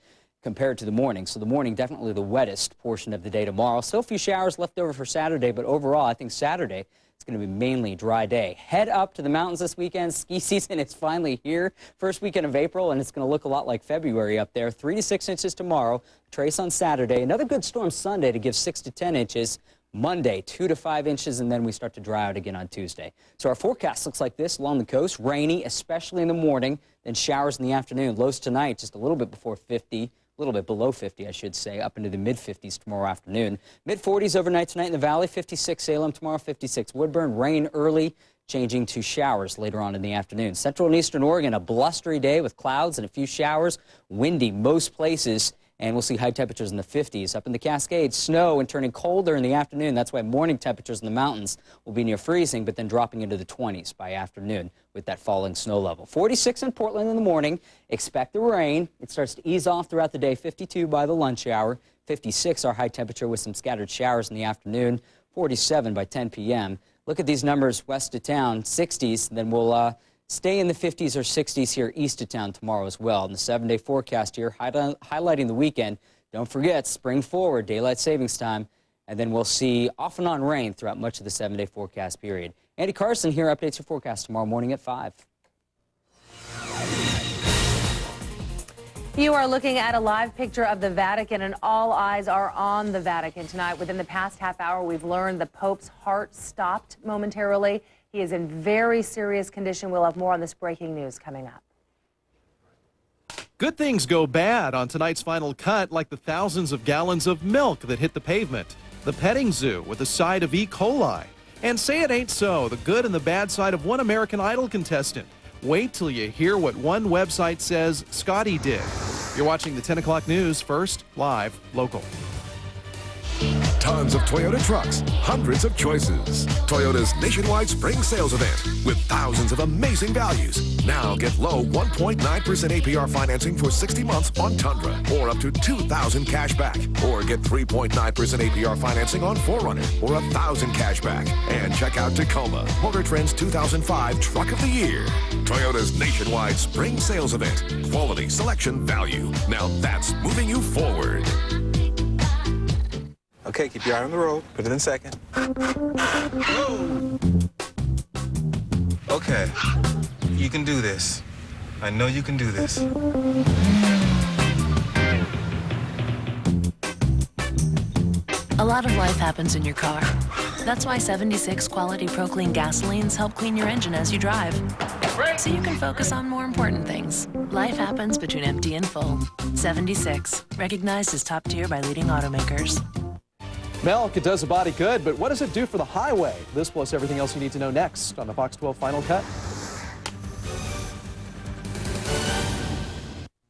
compared to the morning. So the morning definitely the wettest portion of the day tomorrow. Still a few showers left over for Saturday, but overall I think Saturday it's going to be mainly a dry day. Head up to the mountains this weekend. Ski season is finally here. First weekend of April, and it's going to look a lot like February up there. 3 to 6 inches tomorrow. Trace on Saturday. Another good storm Sunday to give 6 to 10 inches. Monday, 2 to 5 inches, and then we start to dry out again on Tuesday. So our forecast looks like this along the coast. Rainy, especially in the morning, then showers in the afternoon. Lows tonight just a little bit before 50. A little bit below 50, I should say, up into the mid-50s tomorrow afternoon. Mid-40s overnight tonight in the valley, 56 Salem tomorrow, 56 Woodburn. Rain early, changing to showers later on in the afternoon. Central and eastern Oregon, a blustery day with clouds and a few showers. Windy most places. And we'll see high temperatures in the 50s. Up in the Cascades, snow and turning colder in the afternoon. That's why morning temperatures in the mountains will be near freezing, but then dropping into the 20s by afternoon with that falling snow level. 46 in Portland in the morning. Expect the rain. It starts to ease off throughout the day. 52 by the lunch hour. 56 our high temperature with some scattered showers in the afternoon. 47 by 10 p.m. Look at these numbers west of town. 60s. Then we'll stay in the 50s or 60s here east of town tomorrow as well. And the 7-day forecast here highlighting the weekend. Don't forget, spring forward, daylight savings time. And then we'll see off and on rain throughout much of the 7-day forecast period. Andy Carson here updates your forecast tomorrow morning at 5. You are looking at a live picture of the Vatican, and all eyes are on the Vatican tonight. Within the past half hour, we've learned the Pope's heart stopped momentarily. He is in very serious condition. We'll have more on this breaking news coming up. Good things go bad on tonight's final cut, like the thousands of gallons of milk that hit the pavement, the petting zoo with a side of E. coli, and say it ain't so, the good and the bad side of one American Idol contestant. Wait till you hear what one website says Scotty did. You're watching the 10 o'clock news, first, live, local. Tons of Toyota trucks, hundreds of choices. Toyota's nationwide spring sales event with thousands of amazing values. Now get low 1.9% APR financing for 60 months on Tundra, or up to $2,000 cash back. Or get 3.9% APR financing on 4Runner, or $1,000 cash back. And check out Tacoma, Motor Trend's 2005 Truck of the Year. Toyota's nationwide spring sales event. Quality, selection, value. Now that's moving you forward. Okay, keep your eye on the road. Put it in second. Okay, you can do this. I know you can do this. A lot of life happens in your car. That's why 76 quality ProClean gasolines help clean your engine as you drive. So you can focus on more important things. Life happens between empty and full. 76, recognized as top tier by leading automakers. Milk, it does a body good, but what does it do for the highway? This plus everything else you need to know next on the Fox 12 Final Cut.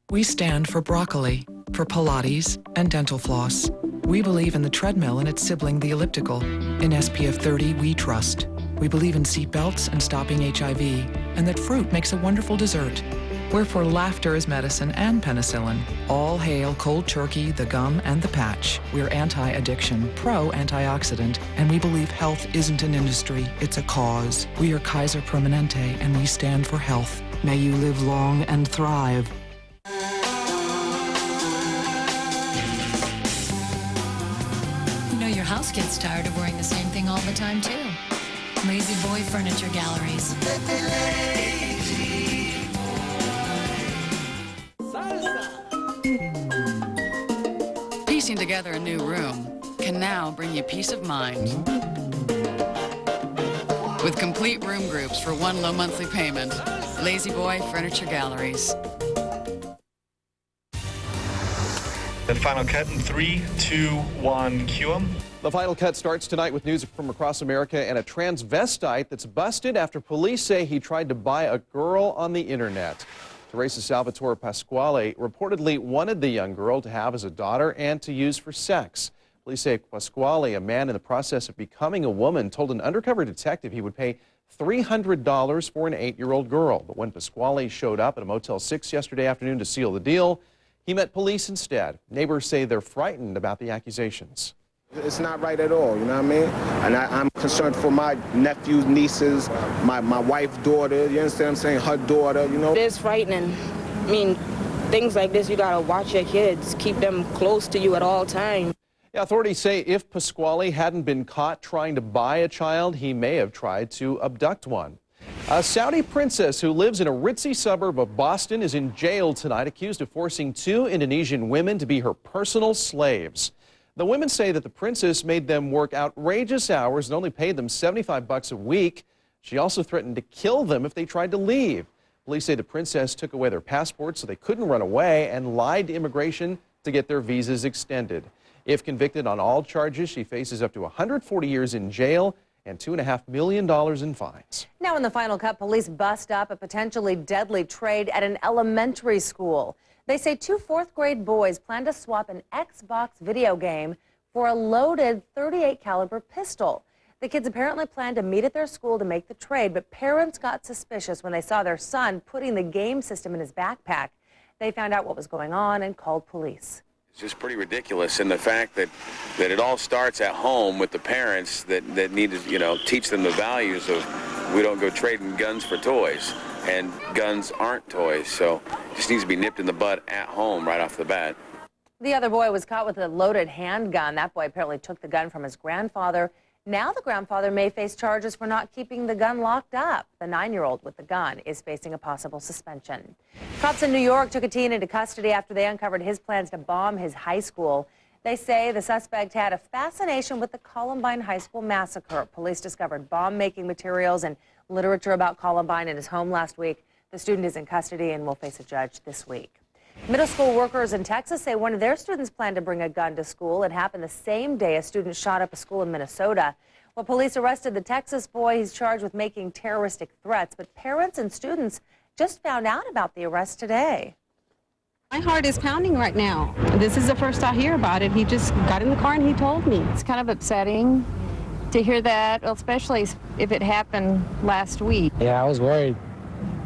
We stand for broccoli, for Pilates, and dental floss. We believe in the treadmill and its sibling, the elliptical. In SPF 30, we trust. We believe in seat belts and stopping HIV, and that fruit makes a wonderful dessert. We're for laughter as medicine and penicillin. All hail cold turkey, the gum, and the patch. We're anti-addiction, pro-antioxidant, and we believe health isn't an industry, it's a cause. We are Kaiser Permanente, and we stand for health. May you live long and thrive. You know, your house gets tired of wearing the same thing all the time, too. Lazy Boy Furniture Galleries. Piecing together a new room can now bring you peace of mind. With complete room groups for one low monthly payment, Lazy Boy Furniture Galleries. The Final Cut in 3, 2, 1, cue 'em. The Final Cut starts tonight with news from across America and a transvestite that's busted after police say he tried to buy a girl on the internet. Teresa Salvatore Pasquale reportedly wanted the young girl to have as a daughter and to use for sex. Police say Pasquale, a man in the process of becoming a woman, told an undercover detective he would pay $300 for an 8-year-old girl. But when Pasquale showed up at a Motel 6 yesterday afternoon to seal the deal, he met police instead. Neighbors say they're frightened about the accusations. It's not right at all, you know what I mean? And I'm concerned for my nephews, nieces, my wife's daughter, you understand what I'm saying? Her daughter, you know? It is frightening. I mean, things like this, you gotta watch your kids, keep them close to you at all times. Yeah, authorities say if Pasquale hadn't been caught trying to buy a child, he may have tried to abduct one. A Saudi princess who lives in a ritzy suburb of Boston is in jail tonight, accused of forcing 2 Indonesian women to be her personal slaves. The women say that the princess made them work outrageous hours and only paid them $75 a week. She also threatened to kill them if they tried to leave. Police say the princess took away their passports so they couldn't run away and lied to immigration to get their visas extended. If convicted on all charges, she faces up to 140 years in jail and $2.5 million in fines. Now in the final cut, police bust up a potentially deadly trade at an elementary school. They say 2 fourth-grade boys plan to swap an Xbox video game for a loaded .38 caliber pistol. The kids apparently planned to meet at their school to make the trade, but parents got suspicious when they saw their son putting the game system in his backpack. They found out what was going on and called police. It's just pretty ridiculous, and the fact that it all starts at home with the parents that need to, teach them the values of we don't go trading guns for toys, and guns aren't toys, so it just needs to be nipped in the bud at home right off the bat. The other boy was caught with a loaded handgun. That boy apparently took the gun from his grandfather. Now the grandfather may face charges for not keeping the gun locked up. The 9-year-old with the gun is facing a possible suspension. Cops in New York took a teen into custody after they uncovered his plans to bomb his high school. They say the suspect had a fascination with the Columbine High School massacre. Police discovered bomb-making materials and literature about Columbine in his home last week. The student is in custody and will face a judge this week. Middle school workers in Texas say one of their students planned to bring a gun to school. It happened the same day a student shot up a school in Minnesota. Well, police arrested the Texas boy. He's charged with making terroristic threats, but parents and students just found out about the arrest today. My heart is pounding right now. This is the first I hear about it. He just got in the car and he told me. It's kind of upsetting to hear that, especially if it happened last week. Yeah, I was worried.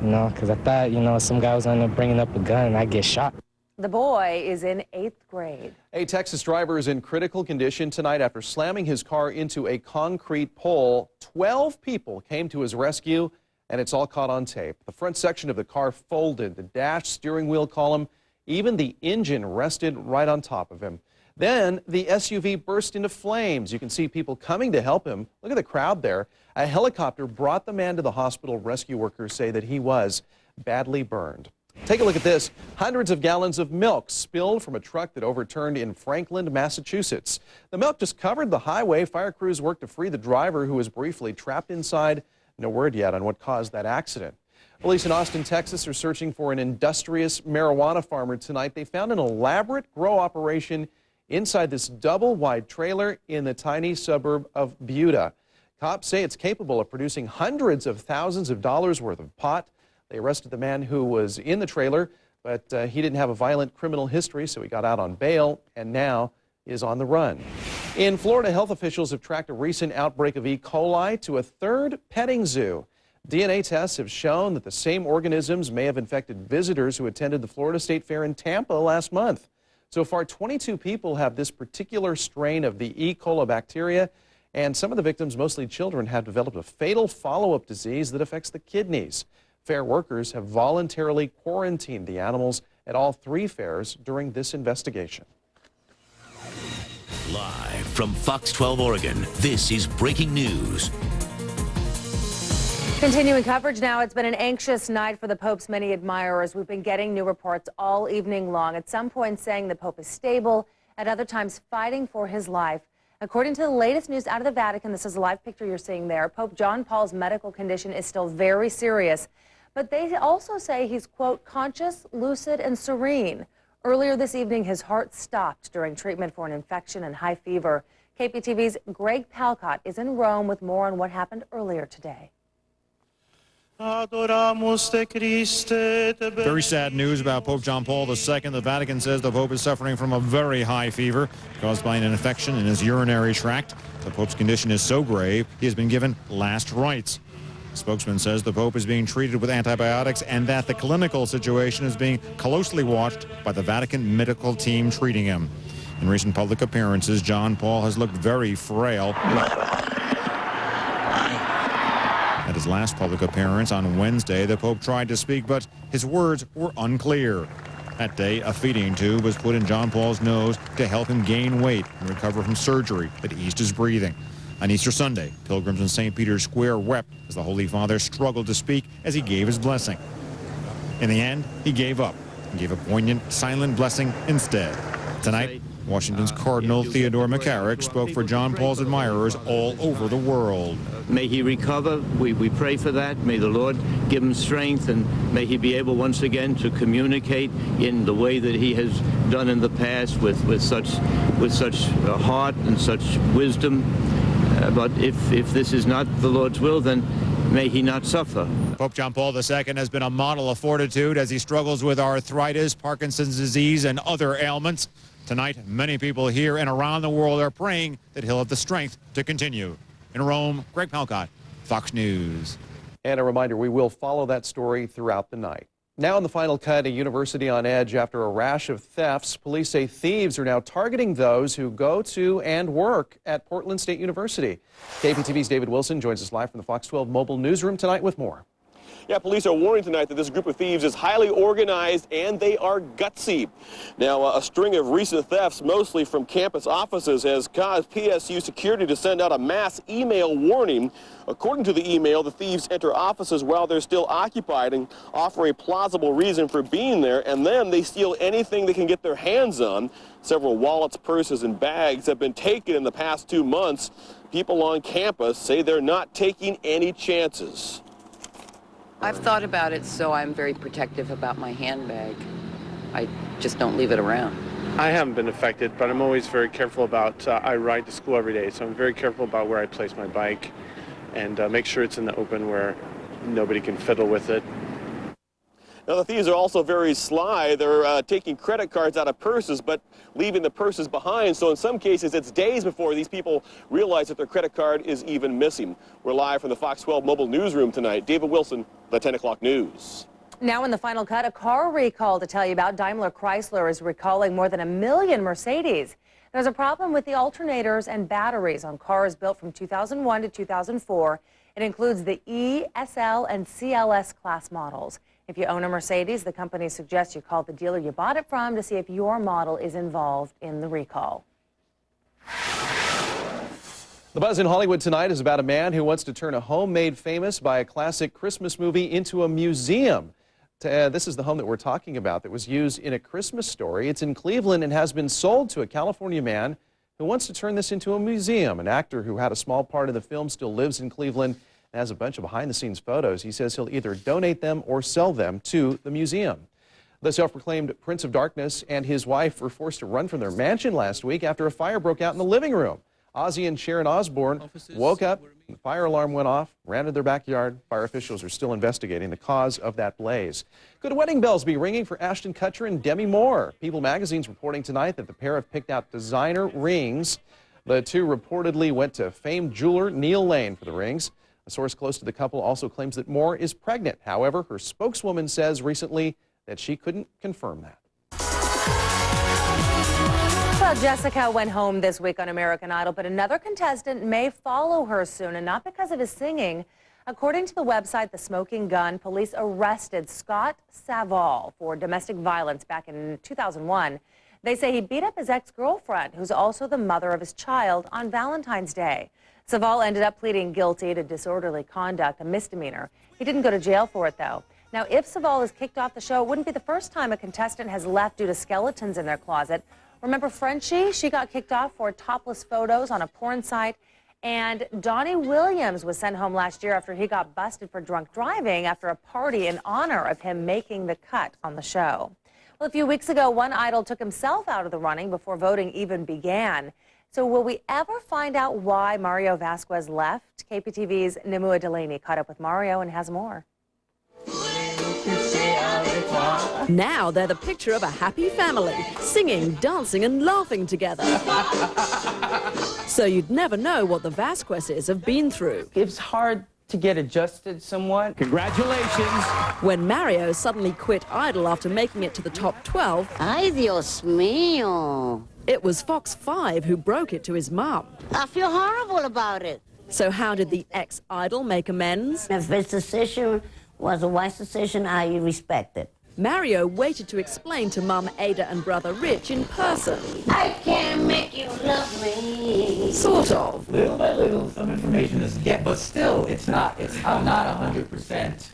Because I thought, some guy was going to bringing up a gun and I'd get shot. The boy is in 8th grade. A Texas driver is in critical condition tonight after slamming his car into a concrete pole. 12 people came to his rescue, and it's all caught on tape. The front section of the car folded, the dash, steering wheel column, even the engine rested right on top of him. Then the SUV burst into flames. You can see people coming to help him. Look at the crowd there. A helicopter brought the man to the hospital. Rescue workers say that he was badly burned. Take a look at this. Hundreds of gallons of milk spilled from a truck that overturned in Franklin, Massachusetts. The milk just covered the highway. Fire crews worked to free the driver, who was briefly trapped inside. No word yet on what caused that accident. Police in Austin, Texas are searching for an industrious marijuana farmer tonight. They found an elaborate grow operation inside this double-wide trailer in the tiny suburb of Buda. Cops say it's capable of producing hundreds of thousands of dollars worth of pot. They arrested the man who was in the trailer, but he didn't have a violent criminal history, so he got out on bail and now is on the run. In Florida, health officials have tracked a recent outbreak of E. coli to a 3rd petting zoo. DNA tests have shown that the same organisms may have infected visitors who attended the Florida State Fair in Tampa last month. So far, 22 people have this particular strain of the E. coli bacteria, and some of the victims, mostly children, have developed a fatal follow-up disease that affects the kidneys. Fair workers have voluntarily quarantined the animals at all 3 fairs during this investigation. Live from Fox 12 Oregon, this is breaking news. Continuing coverage now. It's been an anxious night for the Pope's many admirers. We've been getting new reports all evening long, at some point saying the Pope is stable, at other times fighting for his life. According to the latest news out of the Vatican, this is a live picture you're seeing there, Pope John Paul's medical condition is still very serious. But they also say he's, quote, conscious, lucid, and serene. Earlier this evening, his heart stopped during treatment for an infection and high fever. KPTV's Greg Palcott is in Rome with more on what happened earlier today. Very sad news about Pope John Paul II. The Vatican says the Pope is suffering from a very high fever caused by an infection in his urinary tract. The Pope's condition is so grave, he has been given last rites. The spokesman says the Pope is being treated with antibiotics and that the clinical situation is being closely watched by the Vatican medical team treating him. In recent public appearances, John Paul has looked very frail. At his last public appearance on Wednesday, the Pope tried to speak, but his words were unclear. That day, a feeding tube was put in John Paul's nose to help him gain weight and recover from surgery that eased his breathing. On Easter Sunday, pilgrims in St. Peter's Square wept as the Holy Father struggled to speak as he gave his blessing. In the end, he gave up and gave a poignant, silent blessing instead. Tonight, Washington's Cardinal Theodore McCarrick spoke for John Paul's admirers all over the world. May he recover. We pray for that. May the Lord give him strength, and may he be able once again to communicate in the way that he has done in the past with such heart and such wisdom. But if this is not the Lord's will, then may he not suffer. Pope John Paul II has been a model of fortitude as he struggles with arthritis, Parkinson's disease, and other ailments. Tonight, many people here and around the world are praying that he'll have the strength to continue. In Rome, Greg Palcott, Fox News. And a reminder, we will follow that story throughout the night. Now in the final cut, a university on edge after a rash of thefts. Police say thieves are now targeting those who go to and work at Portland State University. KPTV's David Wilson joins us live from the Fox 12 mobile newsroom tonight with more. Yeah, police are warning tonight that this group of thieves is highly organized and they are gutsy. Now, a string of recent thefts, mostly from campus offices, has caused PSU security to send out a mass email warning. According to the email, the thieves enter offices while they're still occupied and offer a plausible reason for being there, and then they steal anything they can get their hands on. Several wallets, purses, and bags have been taken in the past 2 months. People on campus say they're not taking any chances. I've thought about it, so I'm very protective about my handbag. I just don't leave it around. I haven't been affected, but I'm always very careful about, I ride to school every day, so I'm very careful about where I place my bike and make sure it's in the open where nobody can fiddle with it. Now, the thieves are also very sly. They're taking credit cards out of purses, but leaving the purses behind. So in some cases, it's days before these people realize that their credit card is even missing. We're live from the Fox 12 mobile newsroom tonight. David Wilson, the 10 o'clock news. Now in the final cut, a car recall to tell you about. Daimler Chrysler is recalling more than 1 million Mercedes. There's a problem with the alternators and batteries on cars built from 2001 to 2004. It includes the E, SL, and CLS class models. If you own a Mercedes, the company suggests you call the dealer you bought it from to see if your model is involved in the recall. The buzz in Hollywood tonight is about a man who wants to turn a home made famous by a classic Christmas movie into a museum. This is the home that we're talking about that was used in A Christmas Story. It's in Cleveland and has been sold to a California man who wants to turn this into a museum. An actor who had a small part of the film still lives in Cleveland and has a bunch of behind-the-scenes photos. He says he'll either donate them or sell them to the museum. The self-proclaimed Prince of Darkness and his wife were forced to run from their mansion last week after a fire broke out in the living room. Ozzy and Sharon Osbourne woke up, the fire alarm went off, ran to their backyard. Fire officials are still investigating the cause of that blaze. Could wedding bells be ringing for Ashton Kutcher and Demi Moore? People magazine's reporting tonight that the pair have picked out designer rings. The two reportedly went to famed jeweler Neil Lane for the rings. A source close to the couple also claims that Moore is pregnant. However, her spokeswoman says recently that she couldn't confirm that. Well, Jessica went home this week on American Idol, but another contestant may follow her soon, and not because of his singing. According to the website The Smoking Gun, police arrested Scott Savall for domestic violence back in 2001. They say he beat up his ex-girlfriend, who's also the mother of his child, on Valentine's Day. Savall ended up pleading guilty to disorderly conduct, a misdemeanor. He didn't go to jail for it, though. Now, if Savall is kicked off the show, it wouldn't be the first time a contestant has left due to skeletons in their closet. Remember Frenchie? She got kicked off for topless photos on a porn site. And Donnie Williams was sent home last year after he got busted for drunk driving after a party in honor of him making the cut on the show. Well, a few weeks ago, one idol took himself out of the running before voting even began. So will we ever find out why Mario Vasquez left? KPTV's Nimua Delaney caught up with Mario and has more. Now they're the picture of a happy family, singing, dancing and laughing together. So you'd never know what the Vasquezes have been through. It's hard to get adjusted somewhat. Congratulations. When Mario suddenly quit Idol after making it to the top 12, Ay, Dios mío. It was Fox 5 who broke it to his mom. I feel horrible about it. So how did the ex-idol make amends? If his decision was a wise decision, I respect it. Mario waited to explain to Mum Ada and brother Rich in person. I can't make you love me. Sort of. Little by little, some information is get, but still, I'm not 100%,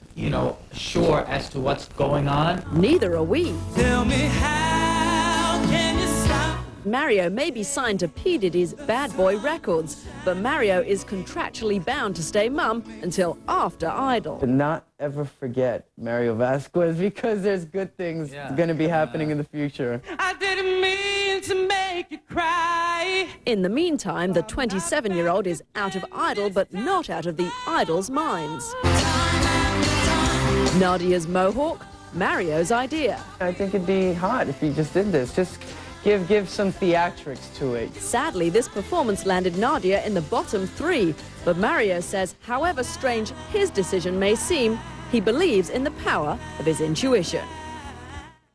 sure as to what's going on. Neither are we. Tell me how can you stop? Mario may be signed to P. Diddy's Bad Boy Records, but Mario is contractually bound to stay mum until after Idol. To not ever forget Mario Vasquez, because there's good things going to be happening in the future. I didn't mean to make you cry. In the meantime, the 27-year-old is out of Idol, but not out of the Idol's minds. Nadia's mohawk, Mario's idea. I think it'd be hot if he just did this. Just give some theatrics to it. Sadly, this performance landed Nadia in the bottom 3, but Mario says however strange his decision may seem, he believes in the power of his intuition.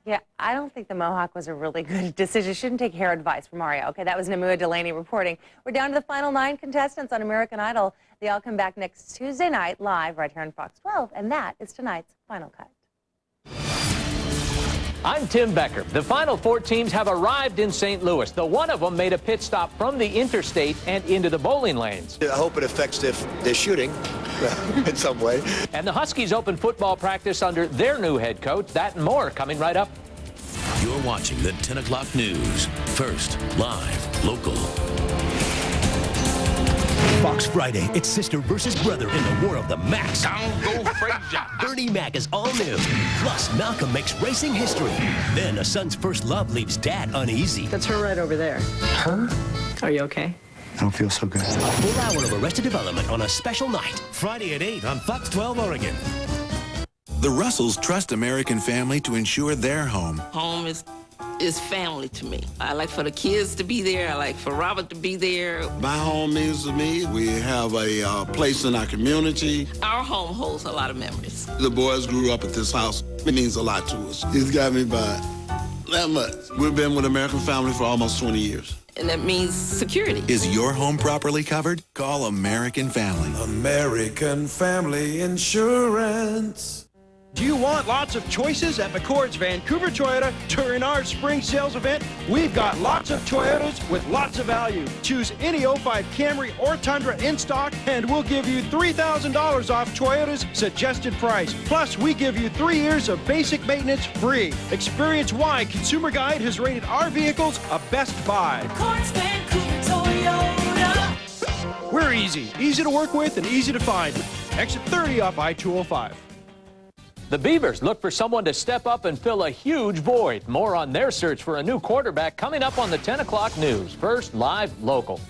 Yeah, I don't think the mohawk was a really good decision. Shouldn't take hair advice from Mario. Okay, that was Namua Delaney reporting. We're down to the final 9 contestants on American Idol. They all come back next Tuesday night live right here on Fox 12, and that is tonight's Final Cut. I'm Tim Becker. The final 4 teams have arrived in St. Louis, though one of them made a pit stop from the interstate and into the bowling lanes. I hope it affects if they're shooting in some way. And the Huskies open football practice under their new head coach. That and more coming right up. You're watching the 10 o'clock news. First, live, local. Fox Friday, it's sister versus brother in the war of the Macs. Don't go Frazier. Bernie Mac is all new. Plus, Malcolm makes racing history. Then a son's first love leaves dad uneasy. That's her right over there. Her? Are you okay? I don't feel so good. A full hour of Arrested Development on a special night. Friday at 8 on Fox 12 Oregon. The Russells trust American Family to ensure their home. Home is family to me. I like for the kids to be there. I like for Robert to be there. My home means to me, we have a place in our community. Our home holds a lot of memories. The boys grew up at this house. It means a lot to us. He's got me by that much. We've been with American Family for almost 20 years. And that means security. Is your home properly covered? Call American Family. American Family Insurance. Do you want lots of choices at McCord's Vancouver Toyota during our spring sales event? We've got lots of Toyotas with lots of value. Choose any 05 Camry or Tundra in stock, and we'll give you $3,000 off Toyota's suggested price. Plus, we give you 3 years of basic maintenance free. Experience why Consumer Guide has rated our vehicles a best buy. McCord's Vancouver Toyota. We're easy to work with and easy to find. Exit 30 off I-205. The Beavers look for someone to step up and fill a huge void. More on their search for a new quarterback coming up on the 10 o'clock news. First, live, local.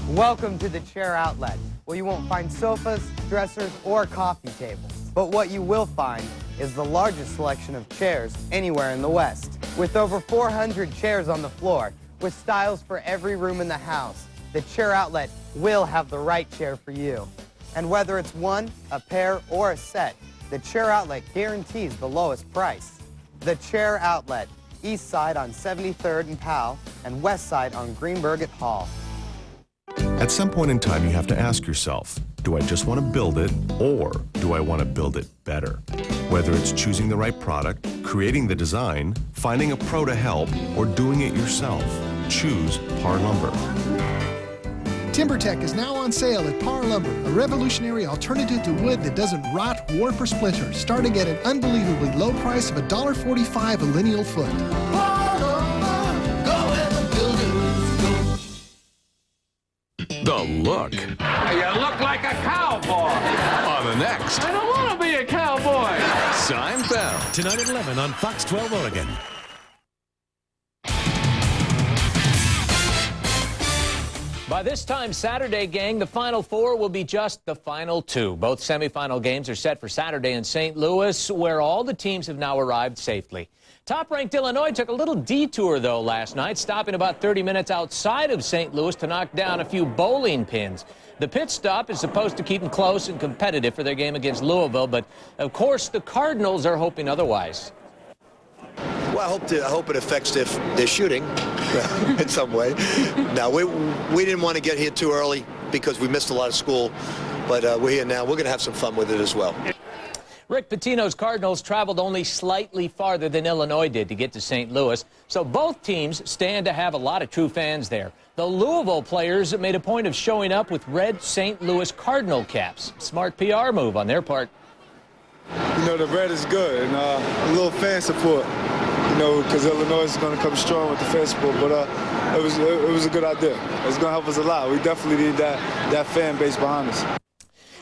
Welcome to the Chair Outlet, where you won't find sofas, dressers, or coffee tables. But what you will find is the largest selection of chairs anywhere in the West. With over 400 chairs on the floor, with styles for every room in the house, the Chair Outlet will have the right chair for you. And whether it's one, a pair, or a set, the Chair Outlet guarantees the lowest price. The Chair Outlet, east side on 73rd and Powell, and west side on Greenberg at Hall. At some point in time, you have to ask yourself, do I just want to build it, or do I want to build it better? Whether it's choosing the right product, creating the design, finding a pro to help, or doing it yourself, choose Par Lumber. TimberTech is now on sale at Par Lumber, a revolutionary alternative to wood that doesn't rot, warp, or splinter, starting at an unbelievably low price of $1.45 a lineal foot. Par Lumber, go where the builders go. The Look. You look like a cowboy. On the next. I don't want to be a cowboy. Seinfeld. Tonight at 11 on Fox 12 Oregon. By this time Saturday, gang, the Final Four will be just the final 2. Both semifinal games are set for Saturday in St. Louis, where all the teams have now arrived safely. Top-ranked Illinois took a little detour, though, last night, stopping about 30 minutes outside of St. Louis to knock down a few bowling pins. The pit stop is supposed to keep them close and competitive for their game against Louisville, but, of course, the Cardinals are hoping otherwise. Well, I hope it affects if they're shooting in some way. Now, we didn't want to get here too early because we missed a lot of school, but we're here now. We're going to have some fun with it as well. Rick Pitino's Cardinals traveled only slightly farther than Illinois did to get to St. Louis, so both teams stand to have a lot of true fans there. The Louisville players made a point of showing up with red St. Louis Cardinal caps. Smart PR move on their part. You know, the red is good, and a little fan support, you know, because Illinois is going to come strong with the fan support, but it was a good idea. It's going to help us a lot. We definitely need that fan base behind us.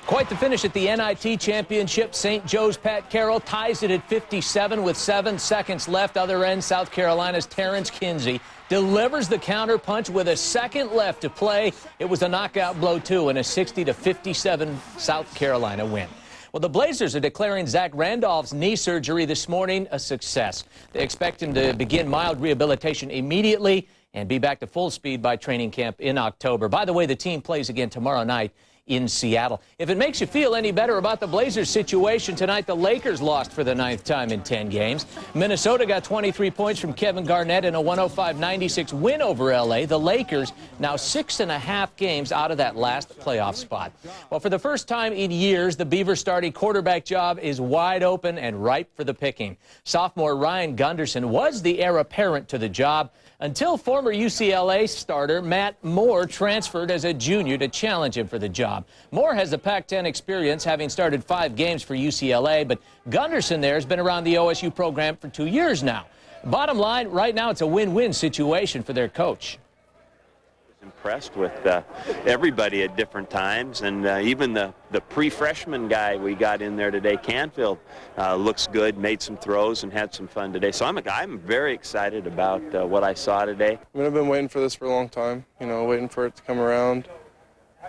Quite the finish at the NIT Championship. St. Joe's Pat Carroll ties it at 57 with 7 seconds left. Other end, South Carolina's Terrence Kinsey delivers the counterpunch with a second left to play. It was a knockout blow, too, and a 60-57 South Carolina win. Well, the Blazers are declaring Zach Randolph's knee surgery this morning a success. They expect him to begin mild rehabilitation immediately and be back to full speed by training camp in October. By the way, the team plays again tomorrow night in Seattle. If it makes you feel any better about the Blazers' situation tonight, the Lakers lost for the 9th time in 10 games. Minnesota got 23 points from Kevin Garnett in a 105-96 win over L.A. The Lakers now 6.5 games out of that last playoff spot. Well, for the first time in years, the Beavers' starting quarterback job is wide open and ripe for the picking. Sophomore Ryan Gunderson was the heir apparent to the job until former UCLA starter Matt Moore transferred as a junior to challenge him for the job. Moore has the Pac-10 experience, having started 5 games for UCLA, but Gunderson there has been around the OSU program for 2 years now. Bottom line, right now it's a win-win situation for their coach. Impressed with everybody at different times, and even the pre-freshman guy we got in there today, Canfield, looks good, made some throws and had some fun today. So I'm very excited about what I saw today. I mean, I've been waiting for this for a long time, you know, waiting for it to come around.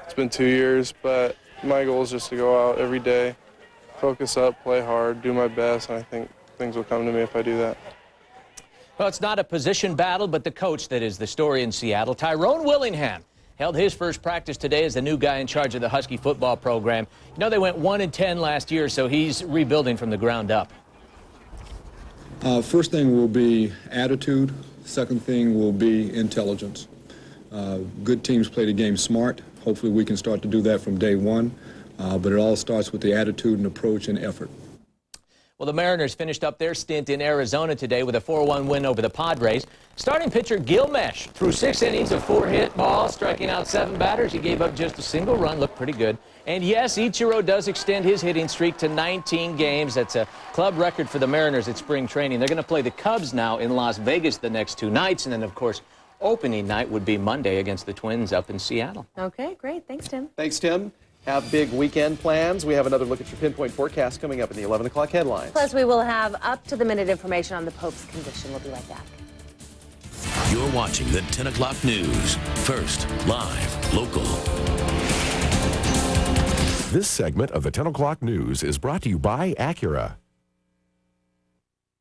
It's been 2 years, but my goal is just to go out every day, focus up, play hard, do my best, and I think things will come to me if I do that. Well, it's not a position battle, but the coach that is the story in Seattle. Tyrone Willingham held his first practice today as the new guy in charge of the Husky football program. You know, they went 1-10 last year, so he's rebuilding from the ground up. First thing will be attitude. Second thing will be intelligence. Good teams play the game smart. Hopefully we can start to do that from day one, but it all starts with the attitude and approach and effort. Well, the Mariners finished up their stint in Arizona today with a 4-1 win over the Padres. Starting pitcher Gilmesh threw 6 innings of 4-hit balls, striking out 7 batters. He gave up just a single run, looked pretty good. And yes, Ichiro does extend his hitting streak to 19 games. That's a club record for the Mariners at spring training. They're going to play the Cubs now in Las Vegas the next 2 nights. And then, of course, opening night would be Monday against the Twins up in Seattle. Okay, great. Thanks, Tim. Thanks, Tim. Have big weekend plans. We have another look at your pinpoint forecast coming up in the 11 o'clock headlines. Plus, we will have up-to-the-minute information on the Pope's condition. We'll be right back. You're watching the 10 o'clock news. First, live, local. This segment of the 10 o'clock news is brought to you by Acura.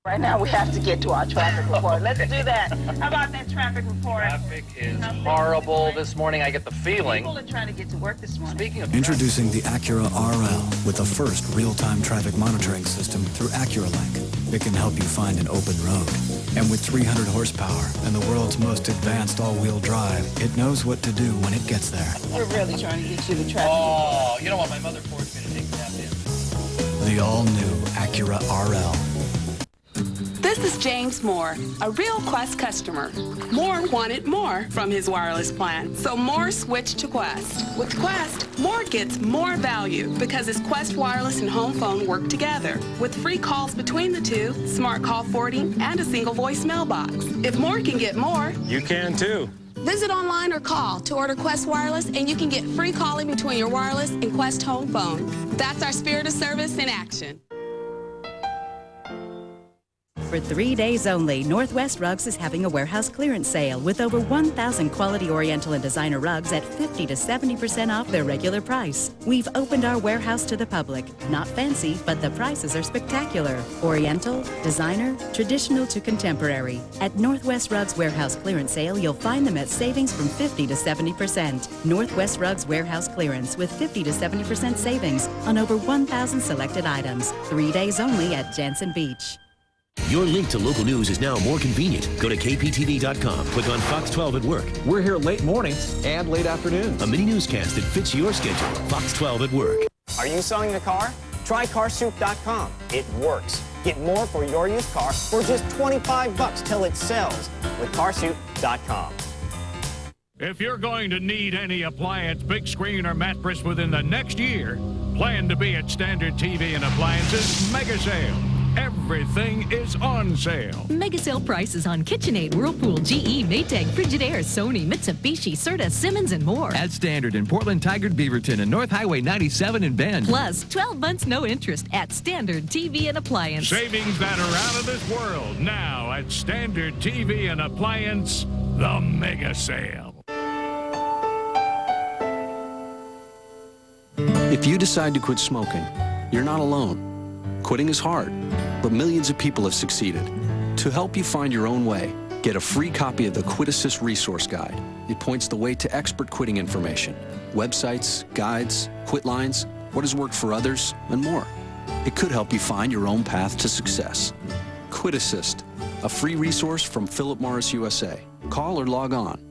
Right now we have to get to our traffic report. Let's do that. How about that traffic report? Traffic is horrible this morning. I get the feeling. People are trying to get to work this morning. Speaking of Introducing the Acura RL with the first real-time traffic monitoring system through AcuraLink. It can help you find an open road. And with 300 horsepower and the world's most advanced all-wheel drive, it knows what to do when it gets there. We're really trying to get you the traffic. Oh, you know what? My mother forced me to take that in. The all-new Acura RL. This is James Moore, a real Quest customer. Moore wanted more from his wireless plan, so Moore switched to Quest. With Quest, Moore gets more value because his Quest wireless and home phone work together, with free calls between the two, smart call forwarding, and a single voicemail box. If Moore can get more, you can too. Visit online or call to order Quest Wireless, and you can get free calling between your wireless and Quest home phone. That's our spirit of service in action. For 3 days only, Northwest Rugs is having a warehouse clearance sale with over 1,000 quality Oriental and designer rugs at 50 to 70% off their regular price. We've opened our warehouse to the public. Not fancy, but the prices are spectacular. Oriental, designer, traditional to contemporary. At Northwest Rugs Warehouse Clearance Sale, you'll find them at savings from 50 to 70%. Northwest Rugs Warehouse Clearance with 50 to 70% savings on over 1,000 selected items. 3 days only at Jansen Beach. Your link to local news is now more convenient. Go to KPTV.com. Click on Fox 12 at work. We're here late mornings and late afternoons. A mini newscast that fits your schedule. Fox 12 at work. Are you selling the car? Try carsoup.com. It works. Get more for your used car for just $25 till it sells with carsoup.com. If you're going to need any appliance, big screen, or mattress within the next year, plan to be at Standard TV and Appliances Mega Sale. Everything is on sale. Mega sale prices on KitchenAid, Whirlpool, GE, Maytag, Frigidaire, Sony, Mitsubishi, Serta, Simmons, and more. At Standard in Portland, Tigard, Beaverton, and North Highway 97 in Bend. Plus, 12 months no interest at Standard TV and Appliance. Savings that are out of this world now at Standard TV and Appliance, the Mega Sale. If you decide to quit smoking, you're not alone. Quitting is hard, but millions of people have succeeded. To help you find your own way, get a free copy of the Quit Assist Resource Guide. It points the way to expert quitting information, websites, guides, quit lines, what has worked for others, and more. It could help you find your own path to success. Quit Assist, a free resource from Philip Morris USA. Call or log on.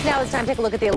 Now it's time to take a look at the